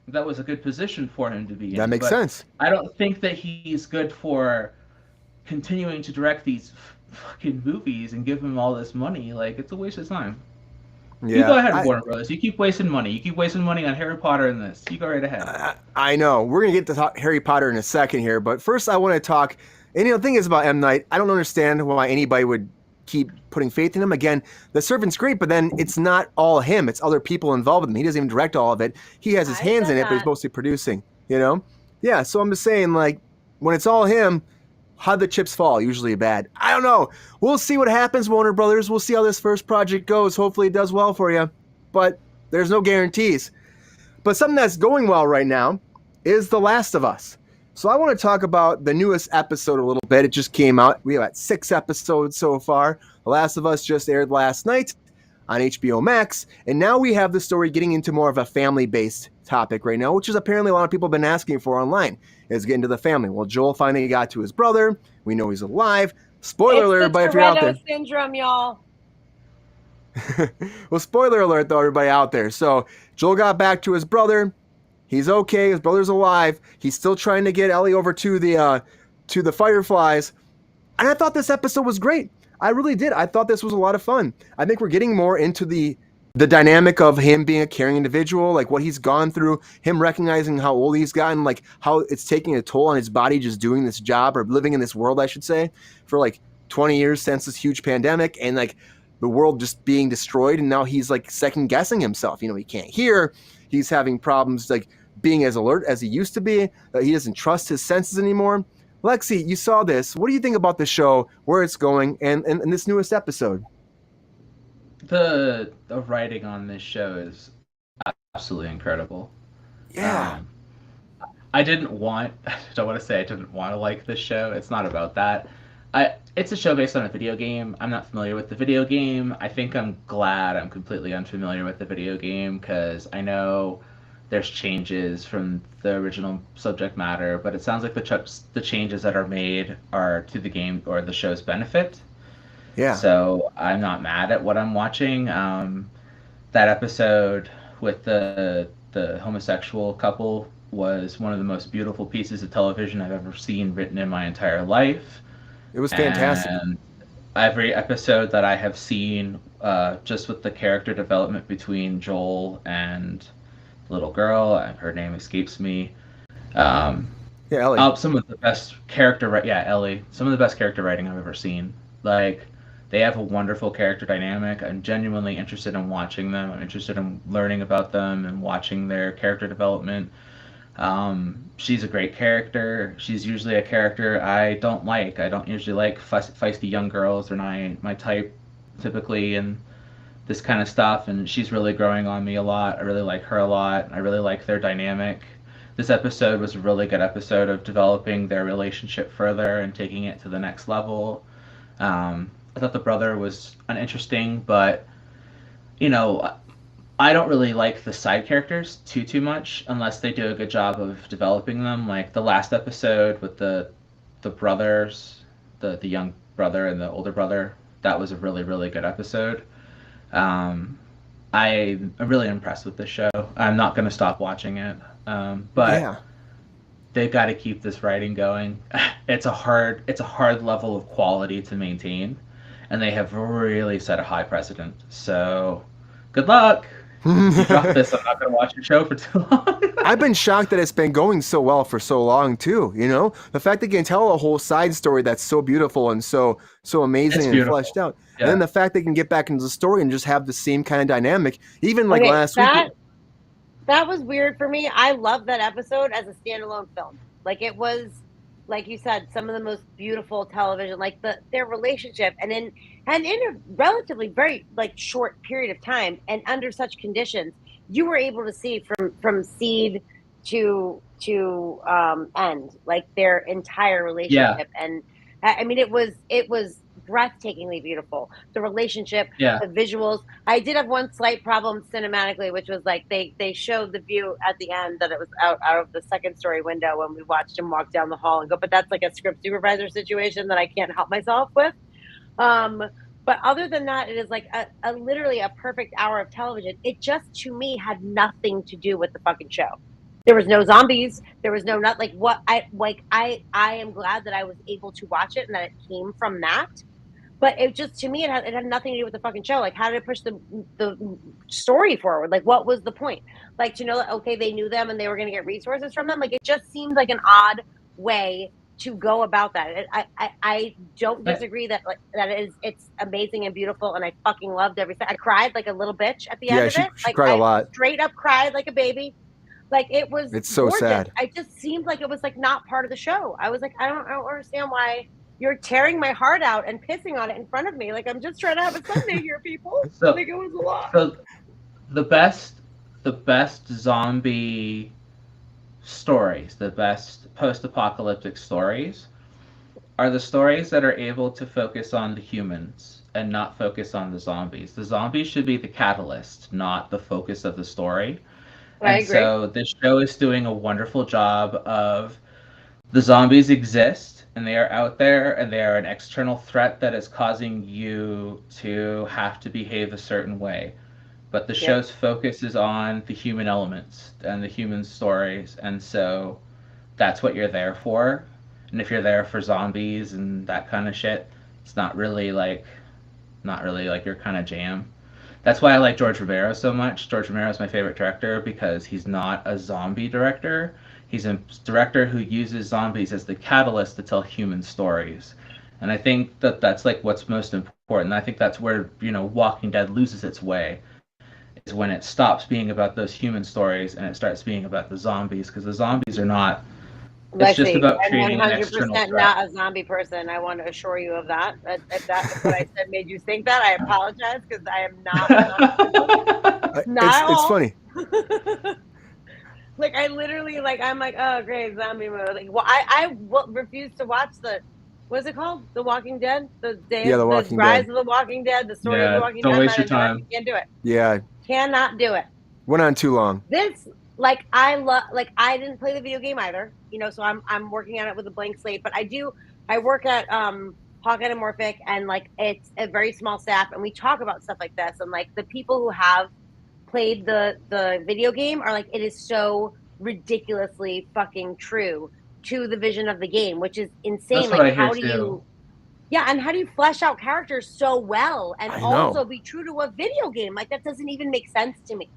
That was a good position for him to be That in. makes But sense. I don't think that he's good for continuing to direct these fucking movies and give him all this money. Like, it's a waste of time. You Yeah, go ahead, Warner Brothers. You keep wasting money. You keep wasting money on Harry Potter and this. You go right ahead. I know. We're gonna get to talk Harry Potter in a second here, but first I want to talk. And the thing is about M. Night, I don't understand why anybody would keep putting faith in him. Again, The Servant's great, but then it's not all him. It's other people involved with him. He doesn't even direct all of it. He has his hands in it, but he's mostly producing. Yeah. So I'm just saying, like, when it's all him, how the chips fall? Usually bad. I don't know. We'll see what happens, Warner Brothers. We'll see how this first project goes. Hopefully it does well for you, but there's no guarantees. But something that's going well right now is The Last of Us. So I want to talk about the newest episode a little bit. It just came out. We have 6 episodes so far. The Last of Us just aired last night on HBO Max. And now we have the story getting into more of a family-based topic right now, which is apparently a lot of people have been asking for online, is getting to the family. Well, Joel finally got to his brother. We know he's alive. Spoiler alert, everybody, if you're out there. Toretto syndrome, y'all. Well, spoiler alert, though, everybody out there. So Joel got back to his brother. He's okay. His brother's alive. He's still trying to get Ellie over to the Fireflies. And I thought this episode was great. I really did. I thought this was a lot of fun. I think we're getting more into the dynamic of him being a caring individual, like what he's gone through, him recognizing how old he's gotten, like how it's taking a toll on his body just doing this job, or living in this world, I should say, for like 20 years since this huge pandemic, and like the world just being destroyed. And now he's like second guessing himself. He can't hear. He's having problems like being as alert as he used to be. He doesn't trust his senses anymore. Lexi, you saw this. What do you think about the show, where it's going, and this newest episode? The writing on this show is absolutely incredible. Yeah. I don't want to like this show. It's not about that. It's a show based on a video game. I'm not familiar with the video game. I think I'm glad I'm completely unfamiliar with the video game, because I know there's changes from the original subject matter, but it sounds like the changes that are made are to the game or the show's benefit. Yeah. So I'm not mad at what I'm watching. That episode with the homosexual couple was one of the most beautiful pieces of television I've ever seen written in my entire life. It was fantastic. And every episode that I have seen, just with the character development between Joel and the little girl, her name escapes me. Yeah, Ellie. Some of the best Ellie. Some of the best character writing I've ever seen. Like, they have a wonderful character dynamic. I'm genuinely interested in watching them. I'm interested in learning about them and watching their character development. She's a great character. She's usually a character I don't like. I don't usually like feisty young girls. They're not my type, typically, and this kind of stuff. And she's really growing on me a lot. I really like her a lot. I really like their dynamic. This episode was a really good episode of developing their relationship further and taking it to the next level. I thought the brother was uninteresting, but I don't really like the side characters too much unless they do a good job of developing them. Like the last episode with the brothers, the young brother and the older brother, that was a really, really good episode. I'm really impressed with this show. I'm not going to stop watching it, but Yeah. they've got to keep this writing going. It's a hard level of quality to maintain, and they have really set a high precedent. So, good luck. You drop this, I'm not going to watch your show for too long. I've been shocked that it's been going so well for so long too. The fact they can tell a whole side story that's so beautiful and so amazing and fleshed out, Yeah. and then the fact they can get back into the story and just have the same kind of dynamic, even like last week. That was weird for me. I love that episode as a standalone film. Like, it was, like you said, some of the most beautiful television, like their relationship, and in a relatively very short period of time and under such conditions, you were able to see from seed to end, like their entire relationship. And I mean, it was breathtakingly beautiful. The relationship, Yeah. the visuals. I did have one slight problem cinematically, which was like they showed the view at the end that it was out of the second story window when we watched him walk down the hall and go, but that's like a script supervisor situation that I can't help myself with. Um, but other than that, it is like a literally a perfect hour of television. It just to me had nothing to do with the fucking show. There was no zombies. There was no not like what I like. I am glad that I was able to watch it and that it came from that. But it just to me it had nothing to do with the fucking show. Like how did it push the story forward? Like what was the point? Like to know that okay they knew them and they were going to get resources from them. Like it just seemed like an odd way to go about that. I don't disagree that like that it's amazing and beautiful and I fucking loved everything. I cried like a little bitch at the end of it. She Like cried a I lot. straight up cried like a baby. Like it was It's so gorgeous. sad. I just seemed like it was like not part of the show. I was like, I don't understand why you're tearing my heart out and pissing on it in front of me. Like I'm just trying to have a Sunday here, people. So, like it was a lot. So the best zombie stories, the best post-apocalyptic stories, are the stories that are able to focus on the humans and not focus on the zombies. The zombies should be the catalyst, not the focus of the story. I And agree. so this show is doing a wonderful job of the zombies exist and they are out there and they are an external threat that is causing you to have to behave a certain way. But the show's focus is on the human elements and the human stories, and so that's what you're there for. And if you're there for zombies and that kind of shit, it's not really like your kind of jam. That's why I like George Romero so much. George Romero is my favorite director because he's not a zombie director. He's a director who uses zombies as the catalyst to tell human stories. And I think that that's like what's most important. I think that's where, Walking Dead loses its way, is when it stops being about those human stories and it starts being about the zombies, because the zombies are not. It's just about I'm creating an external 100% threat. not a zombie person. I want to assure you of that. If what I said made you think that, I apologize because I am not a zombie person. Not at It's all. funny. Like I literally like I'm like oh great zombie movie. Like well I refuse to watch the what's it called? The Walking Dead? The Walking Rise Dead. of the Walking Dead, the story of the Walking Dead. Don't waste your time. You can't do it. Yeah. Cannot do it. Went on too long. This like I love like I didn't play the video game either, so I'm working on it with a blank slate, but I work at Hawk Anamorphic and like it's a very small staff and we talk about stuff like this and like the people who have played the video game are like it is so ridiculously fucking true to the vision of the game, which is insane. That's what like I how hear do too. you and how do you flesh out characters so well and also be true to a video game? Like that doesn't even make sense to me.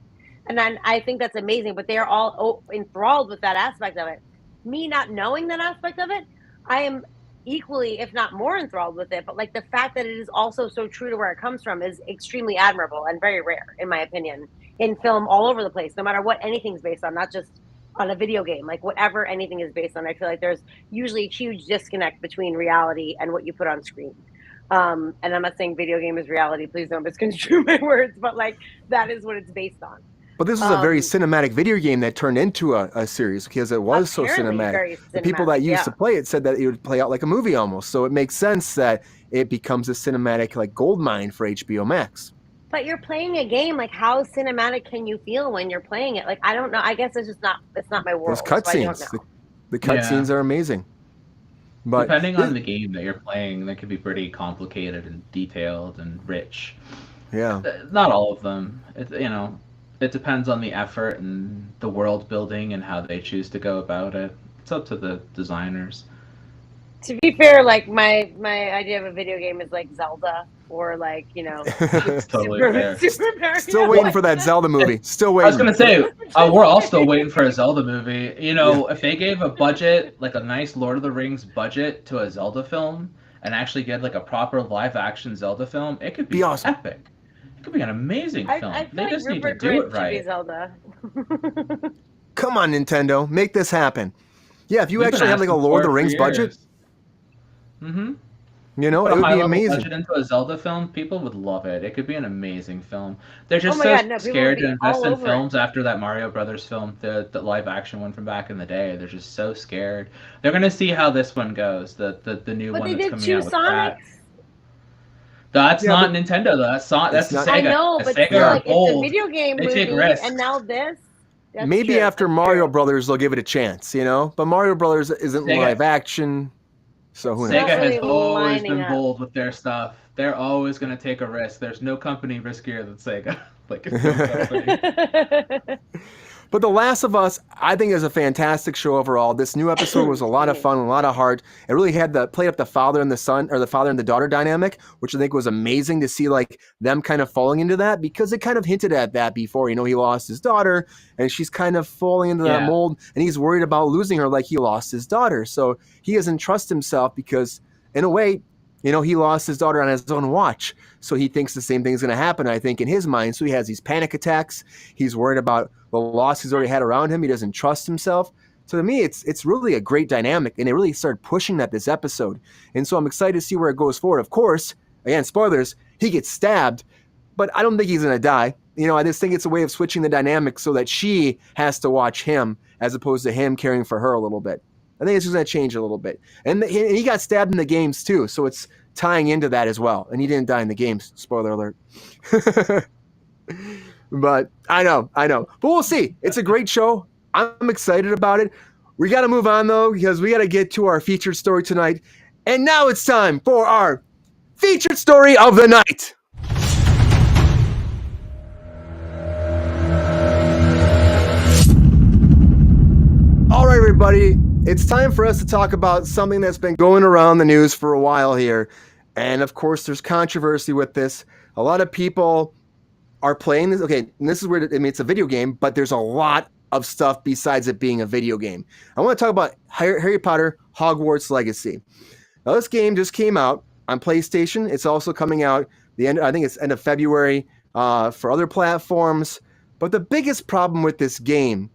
And then I think that's amazing, but they're all enthralled with that aspect of it. Me not knowing that aspect of it, I am equally, if not more enthralled with it. But like the fact that it is also so true to where it comes from is extremely admirable and very rare, in my opinion, in film all over the place, no matter what anything's based on, not just on a video game, like whatever anything is based on. I feel like there's usually a huge disconnect between reality and what you put on screen. And I'm not saying video game is reality. Please don't misconstrue my words, but like that is what it's based on. But this was a very cinematic video game that turned into a series because it was so cinematic. The people that used to play it said that it would play out like a movie almost. So it makes sense that it becomes a cinematic like gold mine for HBO Max. But you're playing a game. Like, how cinematic can you feel when you're playing it? Like, I don't know. I guess it's just not. It's not my world. Those cutscenes. The cutscenes are amazing. But depending on the game that you're playing, they can be pretty complicated and detailed and rich. Yeah. Not all of them. It depends on the effort and the world building and how they choose to go about it. It's up to the designers. To be fair, like my idea of a video game is like Zelda or like totally Super Mario. Still waiting for that Zelda movie. Still waiting. I was gonna say we're all still waiting for a Zelda movie. If they gave a budget, like a nice Lord of the Rings budget to a Zelda film, and actually get like a proper live action Zelda film, it could be awesome. Epic. It could be an amazing film. They just need to Rupert do it Grint right. should be Zelda. Come on, Nintendo, make this happen. Yeah, if you actually have like a Lord of the Rings budget, mm-hmm. It would be amazing. Budget into a Zelda film, people would love it. It could be an amazing film. They're just scared to invest in films after that Mario Brothers film, the live action one from back in the day. They're just so scared. They're gonna see how this one goes, the new one that's coming out with that. That's Yeah, not but Nintendo though. That's it's not. I Sega. know, but Sega still, are like it's a bold. video game They take movie, risks. and now this. That's Maybe true. after That's Mario true. Brothers, they'll give it a chance, you know. But Mario Brothers isn't Sega live action, so who It's not Sega knows? has really always lining been up. bold with their stuff. They're always going to take a risk. There's no company riskier than Sega. Like a film company. But The Last of Us, I think, is a fantastic show overall. This new episode was a lot of fun, a lot of heart. It really had played up the father and the son, or the father and the daughter dynamic, which I think was amazing to see, like them kind of falling into that, because it kind of hinted at that before. You know, he lost his daughter, and she's kind of falling into that mold, and he's worried about losing her, like he lost his daughter. So he doesn't trust himself because, in a way, you know, he lost his daughter on his own watch. So he thinks the same thing is going to happen, I think, in his mind. So he has these panic attacks. He's worried about the loss he's already had around him. He doesn't trust himself. So to me, it's really a great dynamic, and they really started pushing that this episode. And so I'm excited to see where it goes forward. Of course, again, spoilers, he gets stabbed, but I don't think he's going to die. You know, I just think it's a way of switching the dynamic so that she has to watch him as opposed to him caring for her a little bit. I think it's just going to change a little bit. And he got stabbed in the games too, so it's tying into that as well. And he didn't die in the games. Spoiler alert. But I know. But we'll see. It's a great show. I'm excited about it. We got to move on, though, because we got to get to our featured story tonight. And now it's time for our featured story of the night. All right, everybody. It's time for us to talk about something that's been going around the news for a while here. And, of course, there's controversy with this. A lot of people are playing this. Okay, and this is where it's a video game, but there's a lot of stuff besides it being a video game. I want to talk about Harry Potter Hogwarts Legacy. Now, this game just came out on PlayStation. It's also coming out I think it's end of February for other platforms. But the biggest problem with this game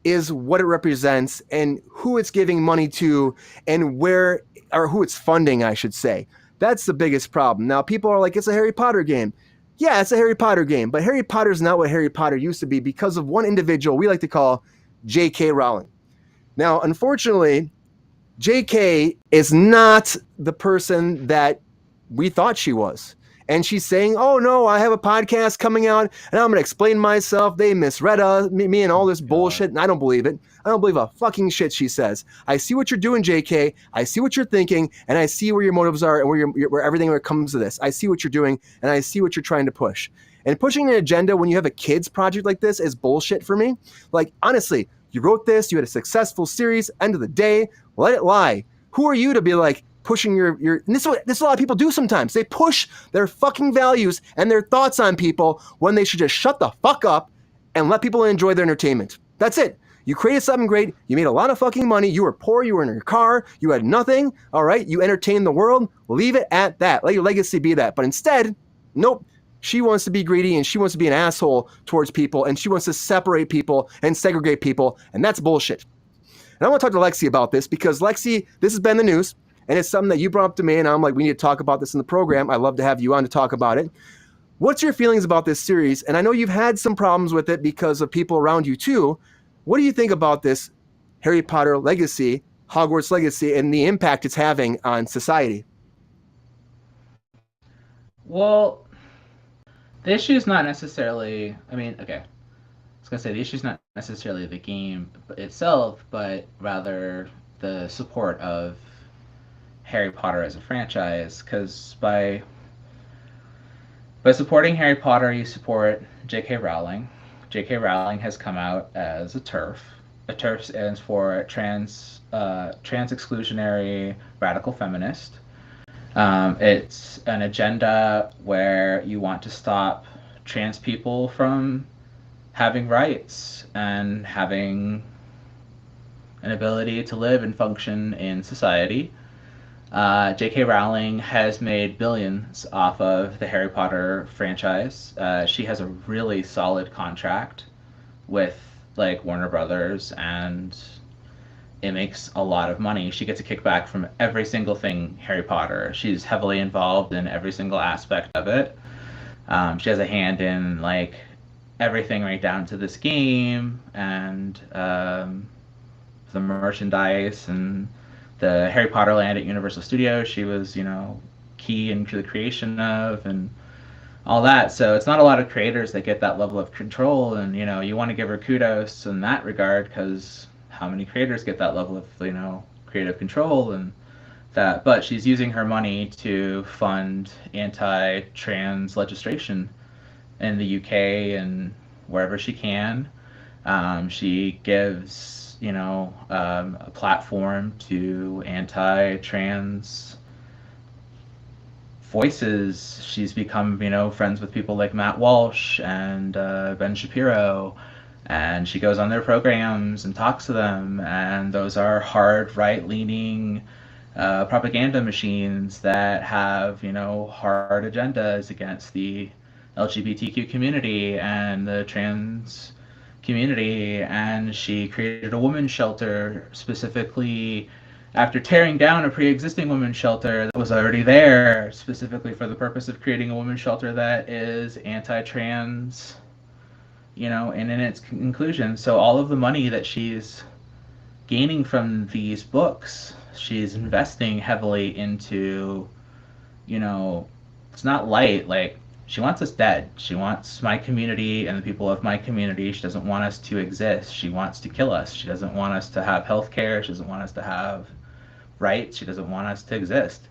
is what it represents and who it's giving money to and who it's funding, I should say. That's the biggest problem. Now, people are like, it's a Harry Potter game. Yeah, it's a Harry Potter game, but Harry Potter is not what Harry Potter used to be because of one individual we like to call J.K. Rowling. Now, unfortunately, J.K. is not the person that we thought she was. And she's saying, oh, no, I have a podcast coming out, and I'm going to explain myself. They misread me and all this bullshit, and I don't believe it. I don't believe a fucking shit she says. I see what you're doing, JK. I see what you're thinking, and I see where your motives are and where everything comes to this. I see what you're doing, and I see what you're trying to push. And pushing an agenda when you have a kids project like this is bullshit for me. Like, honestly, you wrote this, you had a successful series, end of the day, let it lie. Who are you to be like, pushing your and this is a lot of people do sometimes. They push their fucking values and their thoughts on people when they should just shut the fuck up and let people enjoy their entertainment. That's it. You created something great. You made a lot of fucking money. You were poor. You were in your car. You had nothing. All right. You entertained the world. Leave it at that. Let your legacy be that. But instead, nope. She wants to be greedy and she wants to be an asshole towards people and she wants to separate people and segregate people. And that's bullshit. And I want to talk to Lexi about this because Lexi, this has been the news. And it's something that you brought up to me, and I'm like, we need to talk about this in the program. I'd love to have you on to talk about it. What's your feelings about this series? And I know you've had some problems with it because of people around you too. What do you think about this Harry Potter Legacy, Hogwarts Legacy, and the impact it's having on society? Well, the issue is not necessarily, I was going to say the issue is not necessarily the game itself, but rather the support of Harry Potter as a franchise, because by supporting Harry Potter, you support J.K. Rowling. J.K. Rowling has come out as a TERF. A TERF stands for trans exclusionary radical feminist. It's an agenda where you want to stop trans people from having rights and having an ability to live and function in society. J.K. Rowling has made billions off of the Harry Potter franchise. She has a really solid contract with like Warner Brothers, and it makes a lot of money. She gets a kickback from every single thing Harry Potter. She's heavily involved in every single aspect of it. She has a hand in like everything right down to this game and the merchandise and the Harry Potter land at Universal Studios. She was, key into the creation of, and all that. So it's not a lot of creators that get that level of control, and you want to give her kudos in that regard, because how many creators get that level of creative control and that? But she's using her money to fund anti-trans legislation in the UK and wherever she can. She gives a platform to anti-trans voices. She's become friends with people like Matt Walsh and Ben Shapiro, and she goes on their programs and talks to them, and those are hard right-leaning propaganda machines that have hard agendas against the LGBTQ community and the trans community. And she created a women's shelter specifically after tearing down a pre-existing women's shelter that was already there, specifically for the purpose of creating a women's shelter that is anti-trans, and in its inclusion. So all of the money that she's gaining from these books, she's investing heavily into, it's not light. Like, she wants us dead. She wants my community and the people of my community. She doesn't want us to exist. She wants to kill us. She doesn't want us to have health care. She doesn't want us to have rights. She doesn't want us to exist.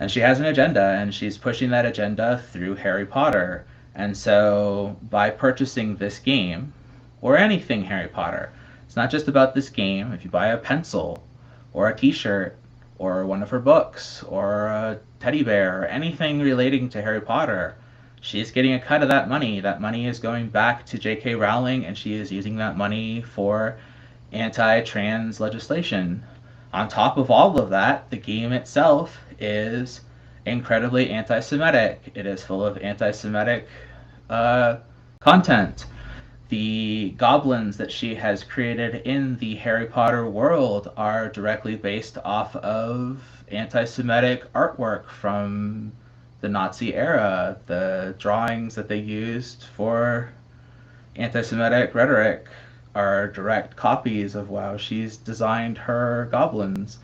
And she has an agenda, and she's pushing that agenda through Harry Potter. And so by purchasing this game, or anything Harry Potter, it's not just about this game. If you buy a pencil or a t-shirt or one of her books or a teddy bear or anything relating to Harry Potter, she's getting a cut of that money. That money is going back to J.K. Rowling, and she is using that money for anti-trans legislation. On top of all of that, the game itself is incredibly anti-Semitic. It is full of anti-Semitic content. The goblins that she has created in the Harry Potter world are directly based off of anti-Semitic artwork from the Nazi era. The drawings that they used for anti-Semitic rhetoric are direct copies of how she's designed her goblins.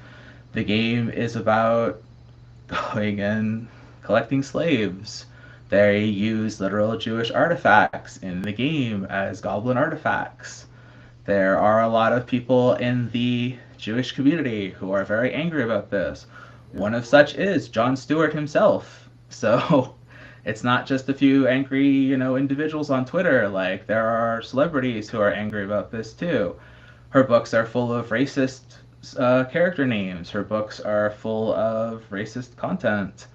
The game is about going and collecting slaves. They use literal Jewish artifacts in the game as goblin artifacts. There are a lot of people in the Jewish community who are very angry about this. One of such is Jon Stewart himself. So it's not just a few angry, individuals on Twitter. Like, there are celebrities who are angry about this too. Her books are full of racist character names. Her books are full of racist content.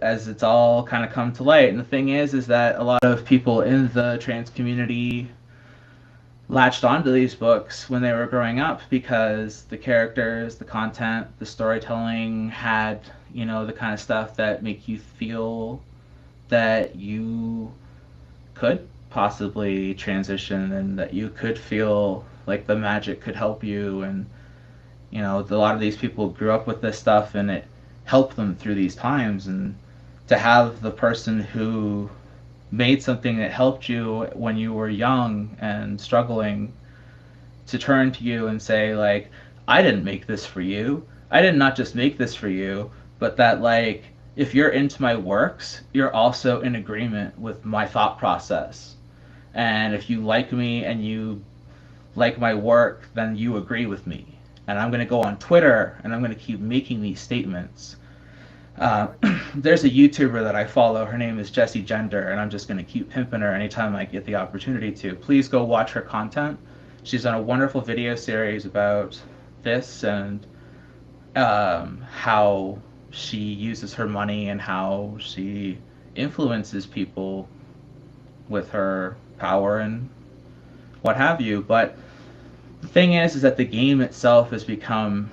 As it's all kind of come to light. And the thing is that a lot of people in the trans community latched onto these books when they were growing up because the characters, the content, the storytelling had, the kind of stuff that make you feel that you could possibly transition and that you could feel like the magic could help you. And, a lot of these people grew up with this stuff, and it help them through these times. And to have the person who made something that helped you when you were young and struggling to turn to you and say, like, I didn't make this for you. I did not just make this for you, but that, like, if you're into my works, you're also in agreement with my thought process. And if you like me and you like my work, then you agree with me. And I'm going to go on Twitter and I'm going to keep making these statements. There's a YouTuber that I follow. Her name is Jessie Gender, and I'm just going to keep pimping her anytime I get the opportunity to. Please go watch her content. She's done a wonderful video series about this and how she uses her money and how she influences people with her power and what have you. But the thing is that the game itself has become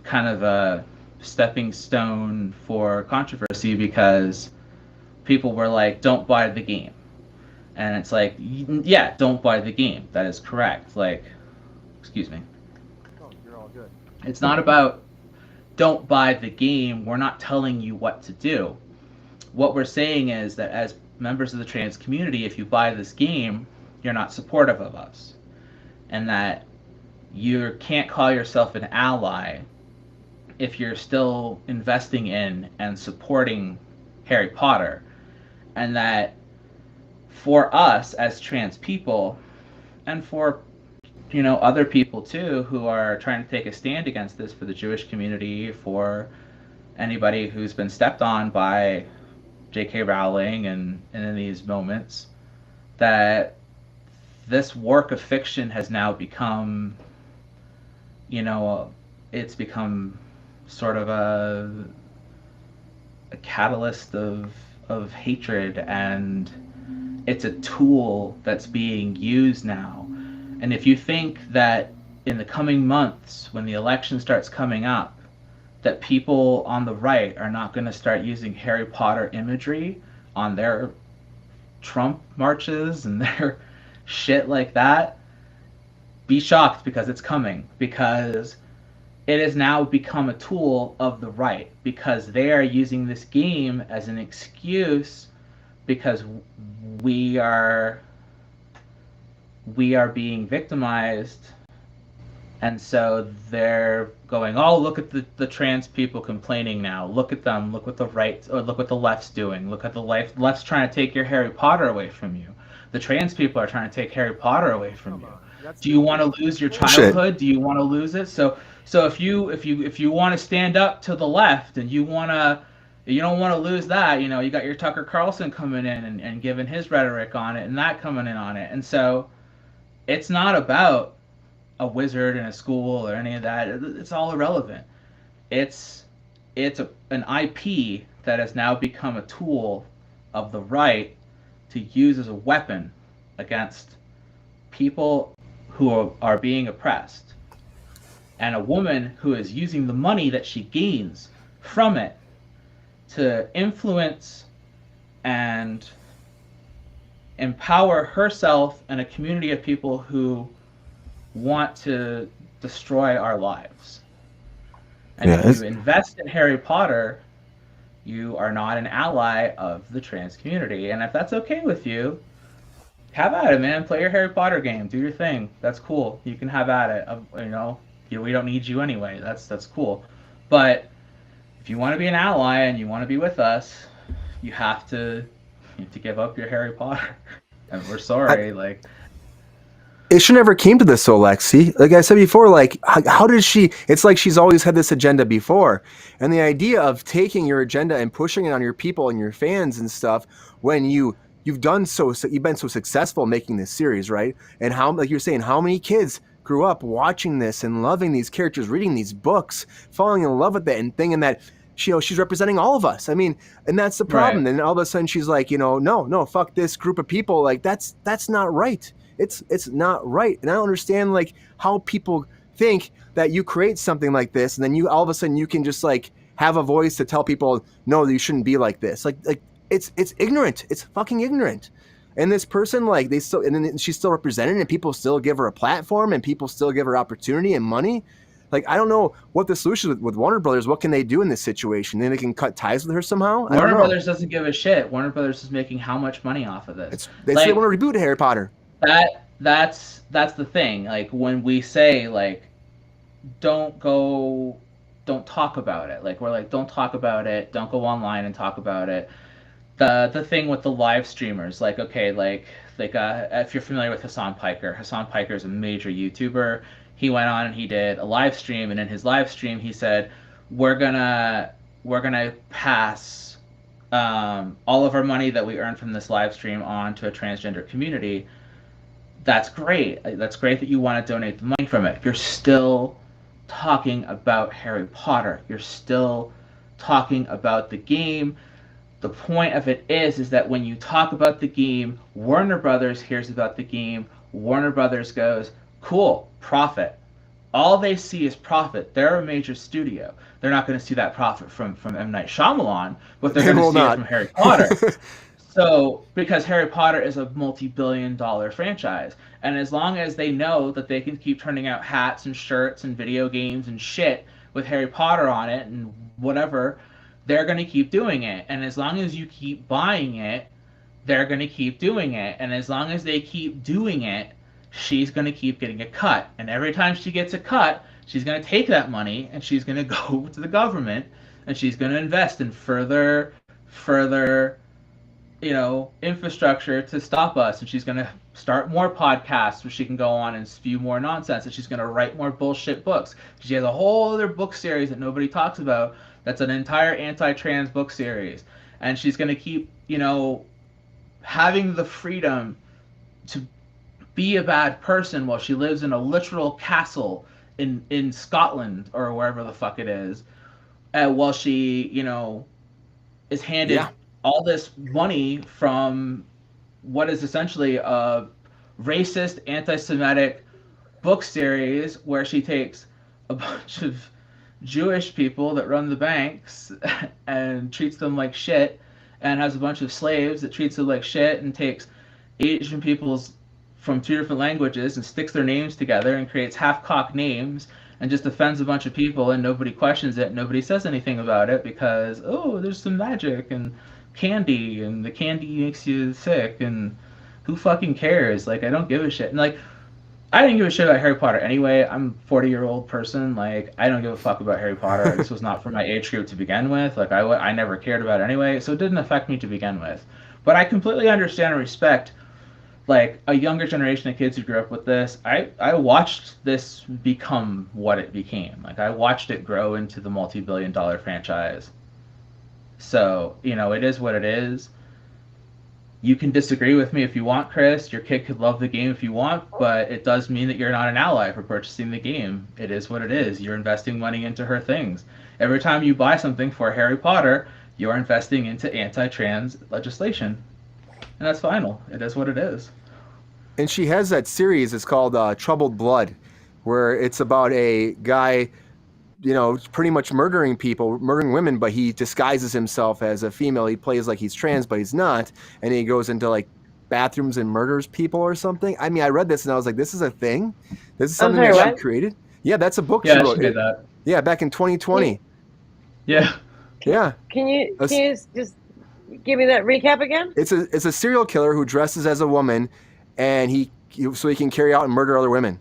kind of a stepping stone for controversy because people were like, don't buy the game. And it's like, yeah, don't buy the game. That is correct. Like, excuse me. Oh, you're all good. It's not about don't buy the game. We're not telling you what to do. What we're saying is that as members of the trans community, if you buy this game, you're not supportive of us. And that you can't call yourself an ally if you're still investing in and supporting Harry Potter, and that for us as trans people, and for other people too who are trying to take a stand against this, for the Jewish community, for anybody who's been stepped on by J.K. Rowling and in these moments, that this work of fiction has now become, it's become sort of a catalyst of hatred, and it's a tool that's being used now. And if you think that in the coming months, when the election starts coming up, that people on the right are not going to start using Harry Potter imagery on their Trump marches and their shit like that, be shocked, because it's coming. Because it has now become a tool of the right, because they are using this game as an excuse, because we are being victimized, and so they're going, oh, look at the trans people complaining now, look at them, look what the right, or look what the left's doing, look at the left's trying to take your Harry Potter away from you, the trans people are trying to take Harry Potter away from you. Do you want to lose your childhood? Do you want to lose it? So if you want to stand up to the left, and you don't want to lose that, you got your Tucker Carlson coming in and giving his rhetoric on it, and that coming in on it. And so it's not about a wizard in a school or any of that. It's all irrelevant. It's an IP that has now become a tool of the right to use as a weapon against people who are being oppressed. And a woman who is using the money that she gains from it to influence and empower herself and a community of people who want to destroy our lives. And if you invest in Harry Potter, you are not an ally of the trans community. And if that's okay with you, have at it, man. Play your Harry Potter game. Do your thing. That's cool. You can have at it. We don't need you anyway. That's cool. But if you want to be an ally and you want to be with us, you have to give up your Harry Potter. And we're sorry. It should never came to this, so Lexi. Like I said before, how did she? It's like she's always had this agenda before, and the idea of taking your agenda and pushing it on your people and your fans and stuff, when you've been so successful making this series, right? And how, like you're saying, how many kids grew up watching this and loving these characters, reading these books, falling in love with it, and thinking that she's representing all of us. I mean, and that's the problem. Right. And all of a sudden she's like, no, fuck this group of people. Like that's not right. It's not right. And I don't understand how people think that you create something like this, and then you all of a sudden you can just have a voice to tell people, no, you shouldn't be like this. It's ignorant. It's fucking ignorant. And this person, and then she's still represented, and people still give her a platform, and people still give her opportunity and money. I don't know what the solution is with Warner Brothers. What can they do in this situation? Then they can cut ties with her somehow? Warner Brothers doesn't give a shit. Warner Brothers is making how much money off of this? They say they want to reboot Harry Potter. That's the thing. When we say don't talk about it. We're don't talk about it. Don't go online and talk about it. The thing with the live streamers, if you're familiar with Hassan Piker is a major YouTuber. He went on and he did a live stream, and in his live stream he said, we're gonna pass all of our money that we earn from this live stream on to a transgender community. That's great. That's great that you want to donate the money from it. You're still talking about Harry Potter. You're still talking about the game. The point of it is that when you talk about the game, Warner Brothers hears about the game. Warner Brothers goes, cool, profit. All they see is profit. They're a major studio. They're not going to see that profit from M. Night Shyamalan, but they're going to see it from Harry Potter. So, because Harry Potter is a multi-billion-dollar franchise, and as long as they know that they can keep turning out hats and shirts and video games and shit with Harry Potter on it and whatever, they're going to keep doing it. And as long as you keep buying it, they're going to keep doing it. And as long as they keep doing it, she's going to keep getting a cut. And every time she gets a cut, She's going to take that money and she's going to go to the government and she's going to invest in further, infrastructure to stop us. And she's going to start more podcasts where she can go on and spew more nonsense. And she's going to write more bullshit books. She has a whole other book series that nobody talks about. That's an entire anti-trans book series. And she's going to keep, having the freedom to be a bad person while she lives in a literal castle in Scotland or wherever the fuck it is, while she, is handed all this money from what is essentially a racist, anti-Semitic book series where she takes a bunch of Jewish people that run the banks and treats them like shit, and has a bunch of slaves that treats them like shit, and takes Asian people's from 2 different languages and sticks their names together and creates half-cocked names and just offends a bunch of people, and nobody questions it, nobody says anything about it because, oh, there's some magic and candy, and the candy makes you sick, and who fucking cares? Like, I don't give a shit. And, like, I didn't give a shit about Harry Potter anyway. I'm a 40-year-old person. Like, I don't give a fuck about Harry Potter. This was not for my age group to begin with. Like, I never cared about it anyway, so it didn't affect me to begin with. But I completely understand and respect, like, a younger generation of kids who grew up with this. I watched this become what it became. Like, I watched it grow into the multi-billion-dollar franchise. So, it is what it is. You can disagree with me if you want, Chris. Your kid could love the game if you want, but it does mean that you're not an ally for purchasing the game. It is what it is. You're investing money into her things. Every time you buy something for Harry Potter, you're investing into anti-trans legislation. And that's final. It is what it is. And she has that series, it's called Troubled Blood, where it's about a guy, pretty much murdering women, but he disguises himself as a female. He plays like he's trans, but he's not. And he goes into, like, bathrooms and murders people or something. I mean, I read this and I was like, this is a thing? This is something that she created? Yeah, that's a book she wrote. She did that. Yeah, back in 2020. Yeah. Yeah. Can you just give me that recap again? It's a serial killer who dresses as a woman, and so he can carry out and murder other women.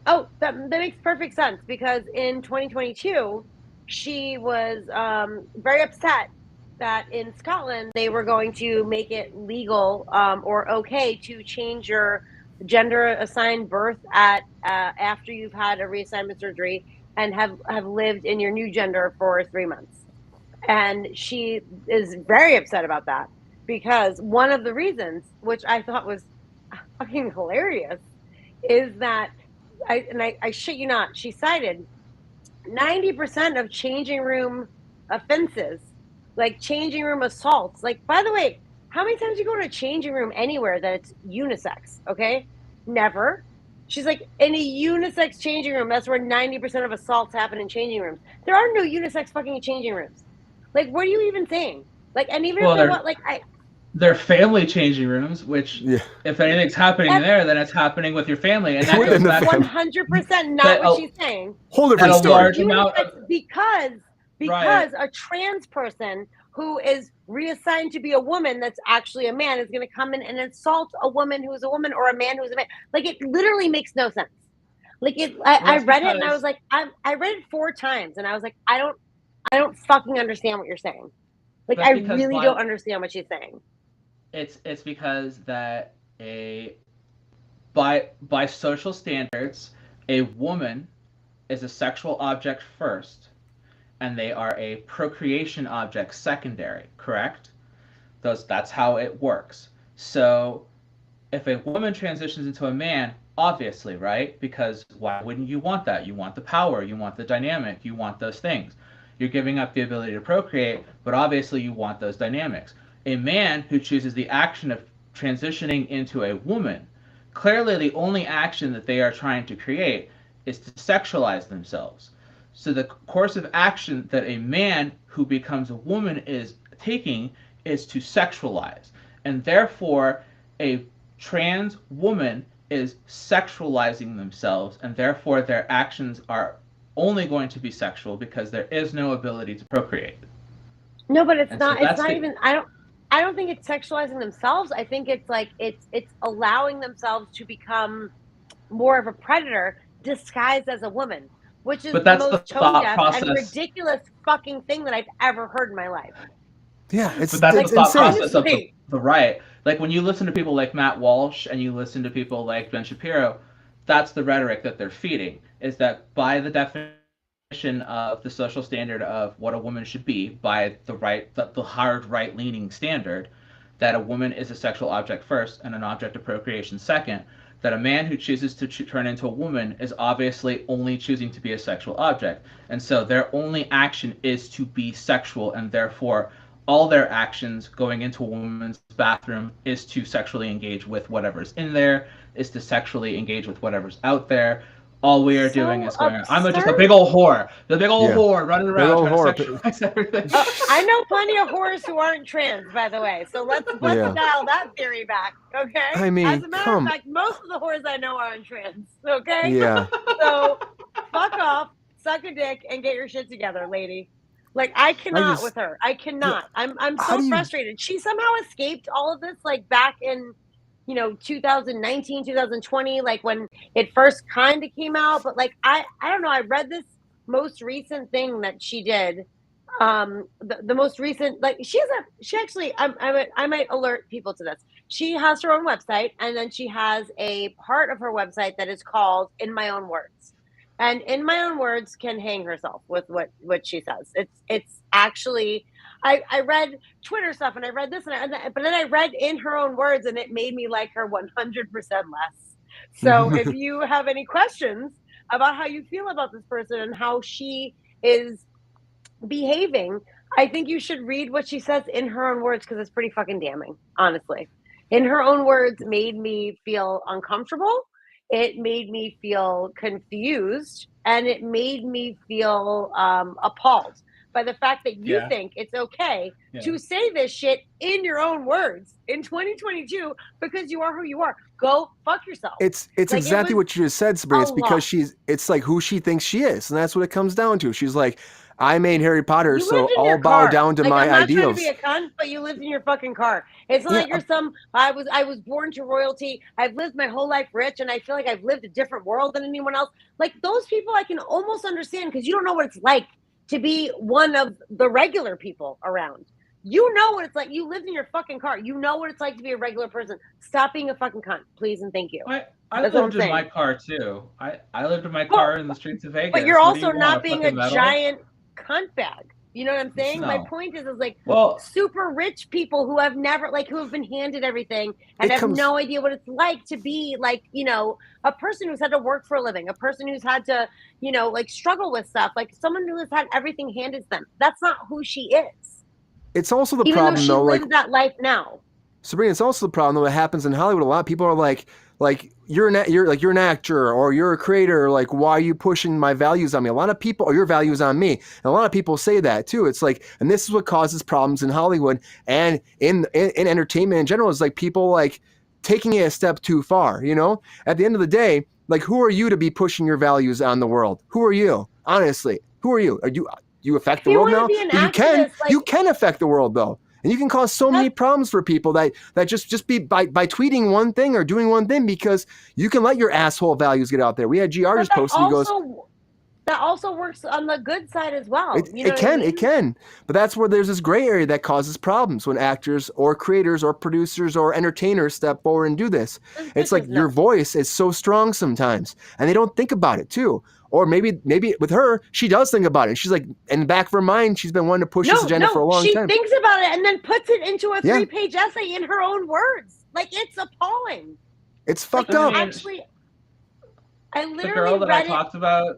Oh, that makes perfect sense, because in 2022, she was very upset that in Scotland they were going to make it legal or okay to change your gender assigned birth at after you've had a reassignment surgery and have lived in your new gender for 3 months. And she is very upset about that, because one of the reasons, which I thought was fucking hilarious, is that I shit you not, she cited 90% of changing room offenses, like changing room assaults. Like, by the way, how many times do you go to a changing room anywhere that it's unisex? Okay, never. She's like, in a unisex changing room, that's where 90% of assaults happen in changing rooms. There are no unisex fucking changing rooms. Like, what are you even saying? Like, and even if they want, like, they're family changing rooms, which if anything's happening there, then it's happening with your family, and that goes back 100% not what she's saying. Whole different story. Because a trans person who is reassigned to be a woman that's actually a man is going to come in and insult a woman who's a woman or a man who's a man. Like, it literally makes no sense. Like, I read it and I was like, I read it 4 times and I was like, I don't fucking understand what you're saying. Like, I really don't understand what she's saying. It's because that by social standards, a woman is a sexual object first, and they are a procreation object secondary, correct? That's how it works. So if a woman transitions into a man, obviously, right? Because why wouldn't you want that? You want the power, you want the dynamic, you want those things. You're giving up the ability to procreate, but obviously you want those dynamics. A man who chooses the action of transitioning into a woman, clearly the only action that they are trying to create is to sexualize themselves. So the course of action that a man who becomes a woman is taking is to sexualize. And therefore, a trans woman is sexualizing themselves, and therefore their actions are only going to be sexual because there is no ability to procreate. No, but it's not even, I don't think it's sexualizing themselves. I think it's like it's allowing themselves to become more of a predator disguised as a woman. which is But the that's the most tone thought deaf and process. ridiculous fucking thing that I've ever heard in my life. Yeah, But that's the it's thought insane. process of Honestly. the right. Like when you listen to people like Matt Walsh and you listen to people like Ben Shapiro, that's the rhetoric that they're feeding. Is that by the definition of the social standard of what a woman should be, by the hard right leaning standard, that a woman is a sexual object first and an object of procreation second, that a man who chooses to turn into a woman is obviously only choosing to be a sexual object. And so their only action is to be sexual, and therefore all their actions going into a woman's bathroom is to sexually engage with whatever's in there, is to sexually engage with whatever's out there. All we are doing So is going, I'm just a absurd. big old whore. The big old Yeah. whore running Big around old trying to whore. sexualize everything. I know plenty of whores who aren't trans, by the way. So let's Yeah. dial that theory back, okay? I mean, as a matter of fact, most of the whores I know aren't trans, okay? Yeah. So fuck off, suck a dick, and get your shit together, lady. Like I cannot with her. I cannot. I'm How so do you- frustrated. She somehow escaped all of this, like back in 2019, 2020, like when it first kind of came out. But like I don't know. I read this most recent thing that she did. The most recent, like she actually, I might alert people to this. She has her own website, and then she has a part of her website that is called "In My Own Words." And In My Own Words can hang herself with what she says. It's actually, I read Twitter stuff and I read this but then I read In Her Own Words, and it made me like her 100% less. So if you have any questions about how you feel about this person and how she is behaving, I think you should read what she says in her own words, because it's pretty fucking damning, honestly. In Her Own Words made me feel uncomfortable. It made me feel confused, and it made me feel appalled by the fact that you think it's okay to say this shit in your own words in 2022 because you are who you are. Go fuck yourself. It's exactly what you just said, Sabrina. It's because it's like who she thinks she is, and that's what it comes down to. She's like, I made Harry Potter, so I'll bow down to my I'm not ideals. trying to be a cunt, but you lived in your fucking car. It's not like you're I was born to royalty. I've lived my whole life rich, and I feel like I've lived a different world than anyone else. Like those people I can almost understand, because you don't know what it's like to be one of the regular people around. You know what it's like. You lived in your fucking car. You know what it's like to be a regular person. Stop being a fucking cunt, please, and thank you. I lived in my car too. I lived in my car in the streets of Vegas. But you're also not being a giant cunt bag. You know what I'm saying? No. My point is like, super rich people who have never, like, who have been handed everything and have no idea what it's like to be like, a person who's had to work for a living, a person who's had to, like struggle with stuff, like someone who has had everything handed to them. That's not who she is. It's also the Even problem, though she though. lives that life now. Sabrina, it's also the problem, though. That happens in Hollywood a lot. People are like you're an actor or you're a creator. Like, why are you pushing my values on me? A lot of people, or your values on me. And a lot of people say that too. It's like, and this is what causes problems in Hollywood and in entertainment in general. Is like people like taking it a step too far. At the end of the day, like, who are you to be pushing your values on the world? Who are you? Honestly, who are you? Are you affect the world now? You can affect the world though. And you can cause so many problems for people that just be by tweeting one thing or doing one thing, because you can let your asshole values get out there. We had GR just posted. He goes, that also works on the good side as well. It can. But that's where there's this gray area that causes problems when actors or creators or producers or entertainers step forward and do this. It's like your voice is so strong sometimes, and they don't think about it too. Or maybe with her, she does think about it. She's like, in the back of her mind, she's been wanting to push this agenda for a long time. She thinks about it and then puts it into a 3-page essay in her own words. Like, it's appalling. It's fucked up. Actually, I literally the girl that I talked about.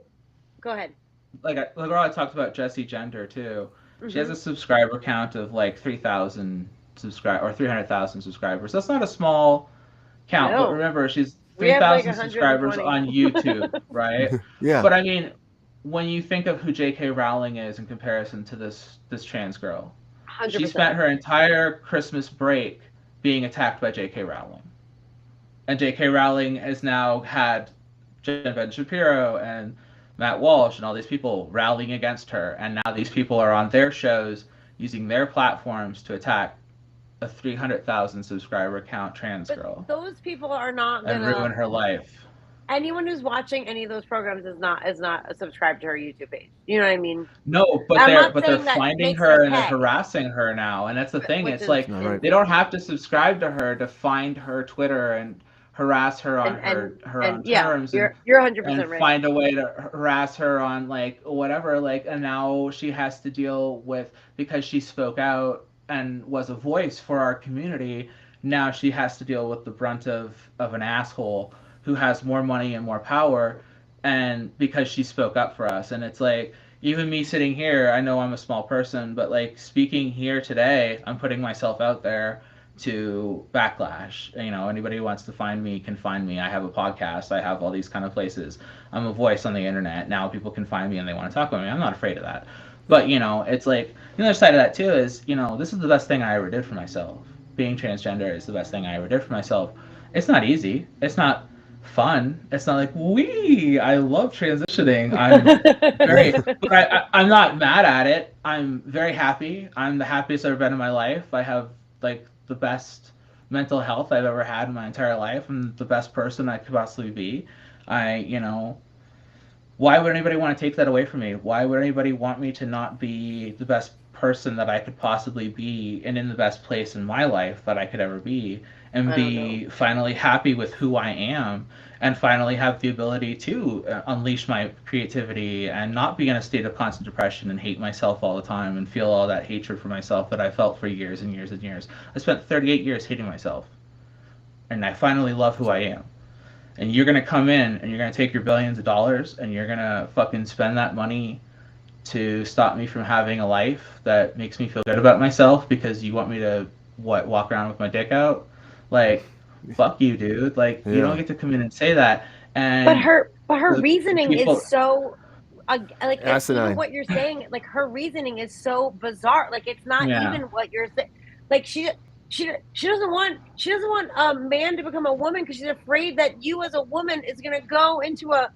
Go ahead. Like the girl I talked about, Jessie Gender too. Mm-hmm. She has a subscriber count of like 3,000 or 300,000 subscribers. That's not a small count. No. But remember, she's 3,000 subscribers on YouTube, right? Yeah. But I mean, when you think of who J.K. Rowling is in comparison to this trans girl, 100%. She spent her entire Christmas break being attacked by J.K. Rowling. And J.K. Rowling has now had Ben Shapiro and Matt Walsh and all these people rallying against her. And now these people are on their shows using their platforms to attack a 300,000 subscriber count trans girl. Those people are not gonna ruin her life. anyone who's watching any of those programs is not subscribed to her YouTube page. You know what I mean? No, but I'm they're not but they're saying that finding makes it her and they're okay, harassing her now, and that's the thing. which It's is like All right. they don't have to subscribe to her to find her Twitter and harass her on her own yeah, terms, you're and 100% right. find a way to harass her on like whatever, like, and now she has to deal with, because she spoke out and was a voice for our community. Now she has to deal with the brunt of an asshole who has more money and more power, and because she spoke up for us. And it's like, even me sitting here, I know I'm a small person, but like speaking here today, I'm putting myself out there to backlash. You know, anybody who wants to find me can find me. I have a podcast. I have all these kind of places. I'm a voice on the internet. Now people can find me and they want to talk with me. I'm not afraid of that. But, you know, it's like, the other side of that too is, you know, this is the best thing I ever did for myself. Being transgender is the best thing I ever did for myself. It's not easy. It's not fun. It's not like, wee, I love transitioning. I'm not mad at it. I'm very happy. I'm the happiest I've ever been in my life. I have like the best mental health I've ever had in my entire life. I'm the best person I could possibly be. You know, why would anybody want to take that away from me? Why would anybody want me to not be the best person that I could possibly be and in the best place in my life that I could ever be, and be finally happy with who I am, and finally have the ability to unleash my creativity and not be in a state of constant depression and hate myself all the time and feel all that hatred for myself that I felt for years and years and years. I spent 38 years hating myself, and I finally love who I am. And you're gonna come in and you're gonna take your billions of dollars and you're gonna fucking spend that money to stop me from having a life that makes me feel good about myself because you want me to walk around with my dick out? Like, fuck you, dude. Like, you don't get to come in and say that. And but her reasoning is so like asinine. what you're saying, like her reasoning is so bizarre. Like it's not even what you're saying. Like she doesn't want a man to become a woman because she's afraid that you as a woman is gonna go into a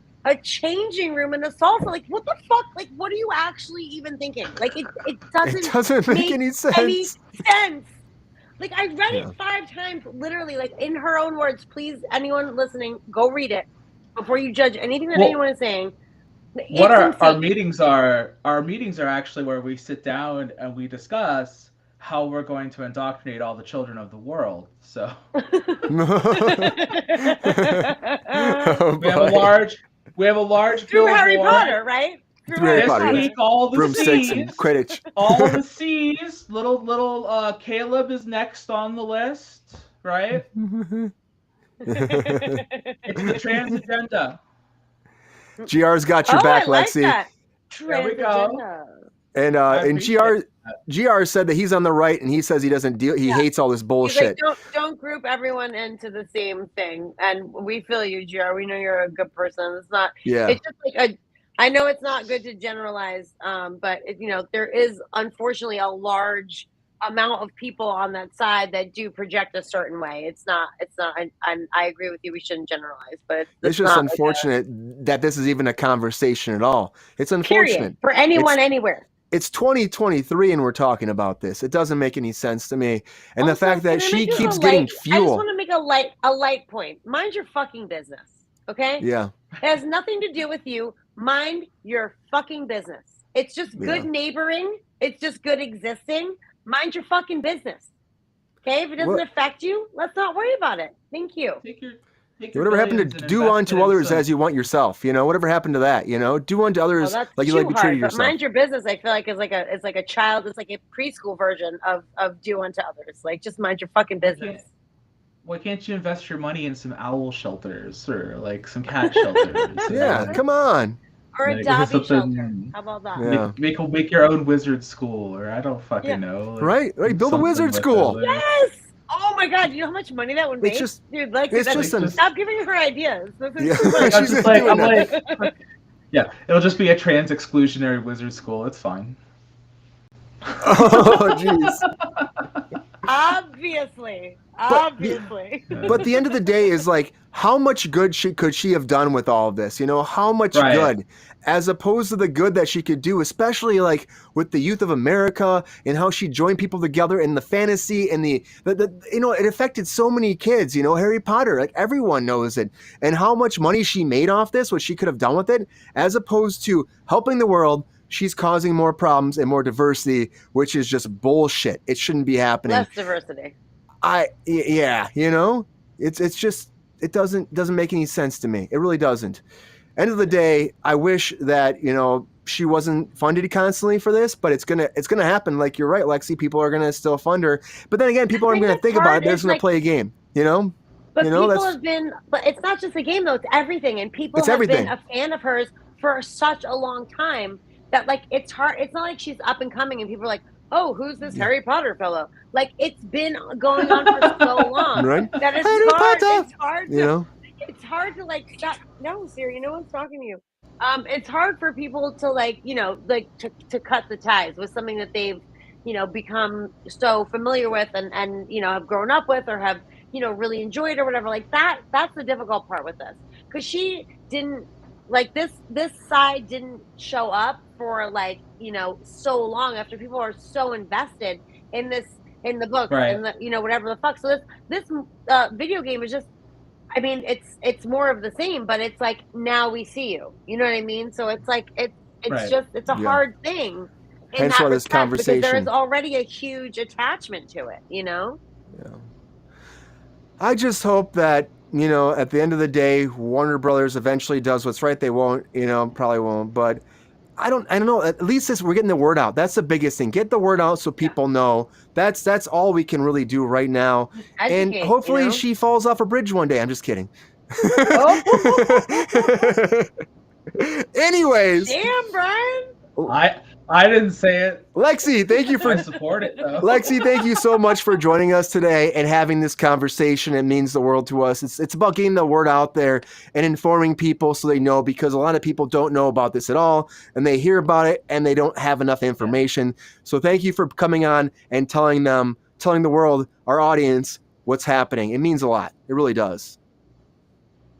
changing room and assault her. Like, what the fuck? Like, what are you actually even thinking? Like, it doesn't make any sense. Like, I read it 5 times, literally, like, in her own words. Please, anyone listening, go read it before you judge anything that anyone is saying. What our meetings are actually where we sit down and we discuss how we're going to indoctrinate all the children of the world. So we have a large through Harry Potter, right? Through Harry Potter. Week, all the broomsticks C's, and Quidditch. all the C's. Little Caleb is next on the list, right? It's the trans agenda. GR's got your back, I like Lexi. That. There we go. And GR said that he's on the right, and he says he doesn't deal. He hates all this bullshit. Like, don't group everyone into the same thing. And we feel you, GR. We know you're a good person. It's not. Yeah. It's just like I know it's not good to generalize, but there is unfortunately a large amount of people on that side that do project a certain way. It's not. And I agree with you. We shouldn't generalize, but it's just unfortunate that this is even a conversation at all. It's unfortunate period, for anyone anywhere. It's 2023 and we're talking about this. It doesn't make any sense to me. And also, the fact that she keeps getting fuel. I just want to make a light point. Mind your fucking business, okay? Yeah. It has nothing to do with you. Mind your fucking business. It's just good neighboring. It's just good existing. Mind your fucking business. Okay? If it doesn't affect you, let's not worry about it. Thank you. Whatever happened to do unto others as you want yourself? Whatever happened to that? Do unto others like you like to be treated yourself. But mind your business, I feel like it's like a child. It's like a preschool version of do unto others. Like, just mind your fucking business. Why can't you invest your money in some owl shelters or like some cat shelters? Yeah, come on. Or a Dobby shelter. How about that? Yeah. Make your own wizard school, or I don't fucking know. Like, right. Build a wizard school. Yes. Oh my God! You know how much money that would make, dude? Like, stop giving her ideas. It'll just be a trans exclusionary wizard school. It's fine. Oh jeez. Obviously. But the end of the day is like, how much good could she have done with all of this? You know, how much Right. good, as opposed to the good that she could do, especially like with the youth of America and how she joined people together in the fantasy and the you know, it affected so many kids. You know, Harry Potter, like everyone knows it, and how much money she made off this, what she could have done with it, as opposed to helping the world. She's causing more problems and more diversity, which is just bullshit. It shouldn't be happening. Less diversity. Yeah, you know, it's just, it doesn't make any sense to me. It really doesn't. End of the day, I wish that, you know, she wasn't funded constantly for this, but it's gonna happen. Like, you're right, Lexi. People are gonna still fund her, but then again, people aren't gonna think about it. They're just gonna play a game, you know. But you know, people have been. But it's not just a game though; it's everything. And people have been a fan of hers for such a long time that, like, it's hard. It's not like she's up and coming, and people are like, "Oh, who's this Harry Potter fellow?" Like, it's been going on for so long right? that it's Harry hard. Potter! It's hard to, you know. It's hard to like stop. No, Siri, no one's talking to you. It's hard for people to, like, you know, like to cut the ties with something that they've, you know, become so familiar with and you know, have grown up with or have, you know, really enjoyed or whatever. Like that's the difficult part with this, because she didn't, like, this side didn't show up for, like, you know, so long after people are so invested in this, in the book, Right. and the, you know, whatever the fuck. So this video game is just, I mean, it's more of the same, but it's like, now we see you. You know what I mean? So it's like it's Right. just, it's a hard thing. Hence why this conversation, because there is already a huge attachment to it. You know. Yeah. I just hope that, you know, at the end of the day, Warner Brothers eventually does what's right. They won't, you know, probably won't, but I don't know. At least we're getting the word out. That's the biggest thing. Get the word out so people know. That's all we can really do right now. Educate, and hopefully, you know? she falls off a bridge one day. I'm just kidding. Oh. Anyways. Damn, Brian. I didn't say it. Lexi, thank you for I support it though. Lexi, thank you so much for joining us today and having this conversation. It means the world to us. It's about getting the word out there and informing people so they know, because a lot of people don't know about this at all, and they hear about it and they don't have enough information. So thank you for coming on and telling the world, our audience, what's happening. It means a lot. It really does.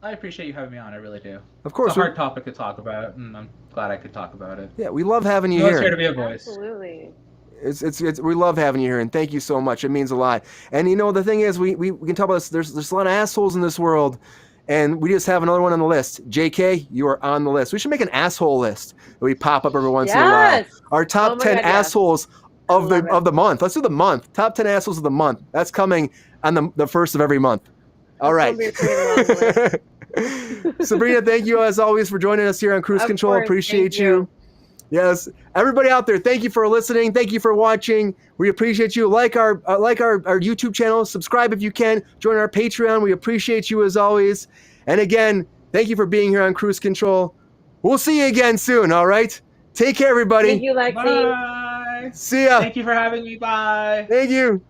I appreciate you having me on. I really do. Of course, it's a hard topic to talk about, and I'm glad I could talk about it. Yeah, we love having you here. It's here to be a voice. Absolutely. It's we love having you here, and thank you so much. It means a lot. And you know, the thing is, we can talk about this. There's a lot of assholes in this world, and we just have another one on the list. JK, you are on the list. We should make an asshole list that we pop up every once in a while. Our top 10 assholes of the month. Let's do the month. Top 10 assholes of the month. That's coming on the first of every month. All right. Sabrina, thank you as always for joining us here on Kruse Control. Appreciate you. Yes, everybody out there, thank you for listening. Thank you for watching. We appreciate you. Like our YouTube channel. Subscribe if you can. Join our Patreon. We appreciate you as always. And again, thank you for being here on Kruse Control. We'll see you again soon. All right. Take care, everybody. Thank you, Lexi. Bye. See ya. Thank you for having me. Bye. Thank you.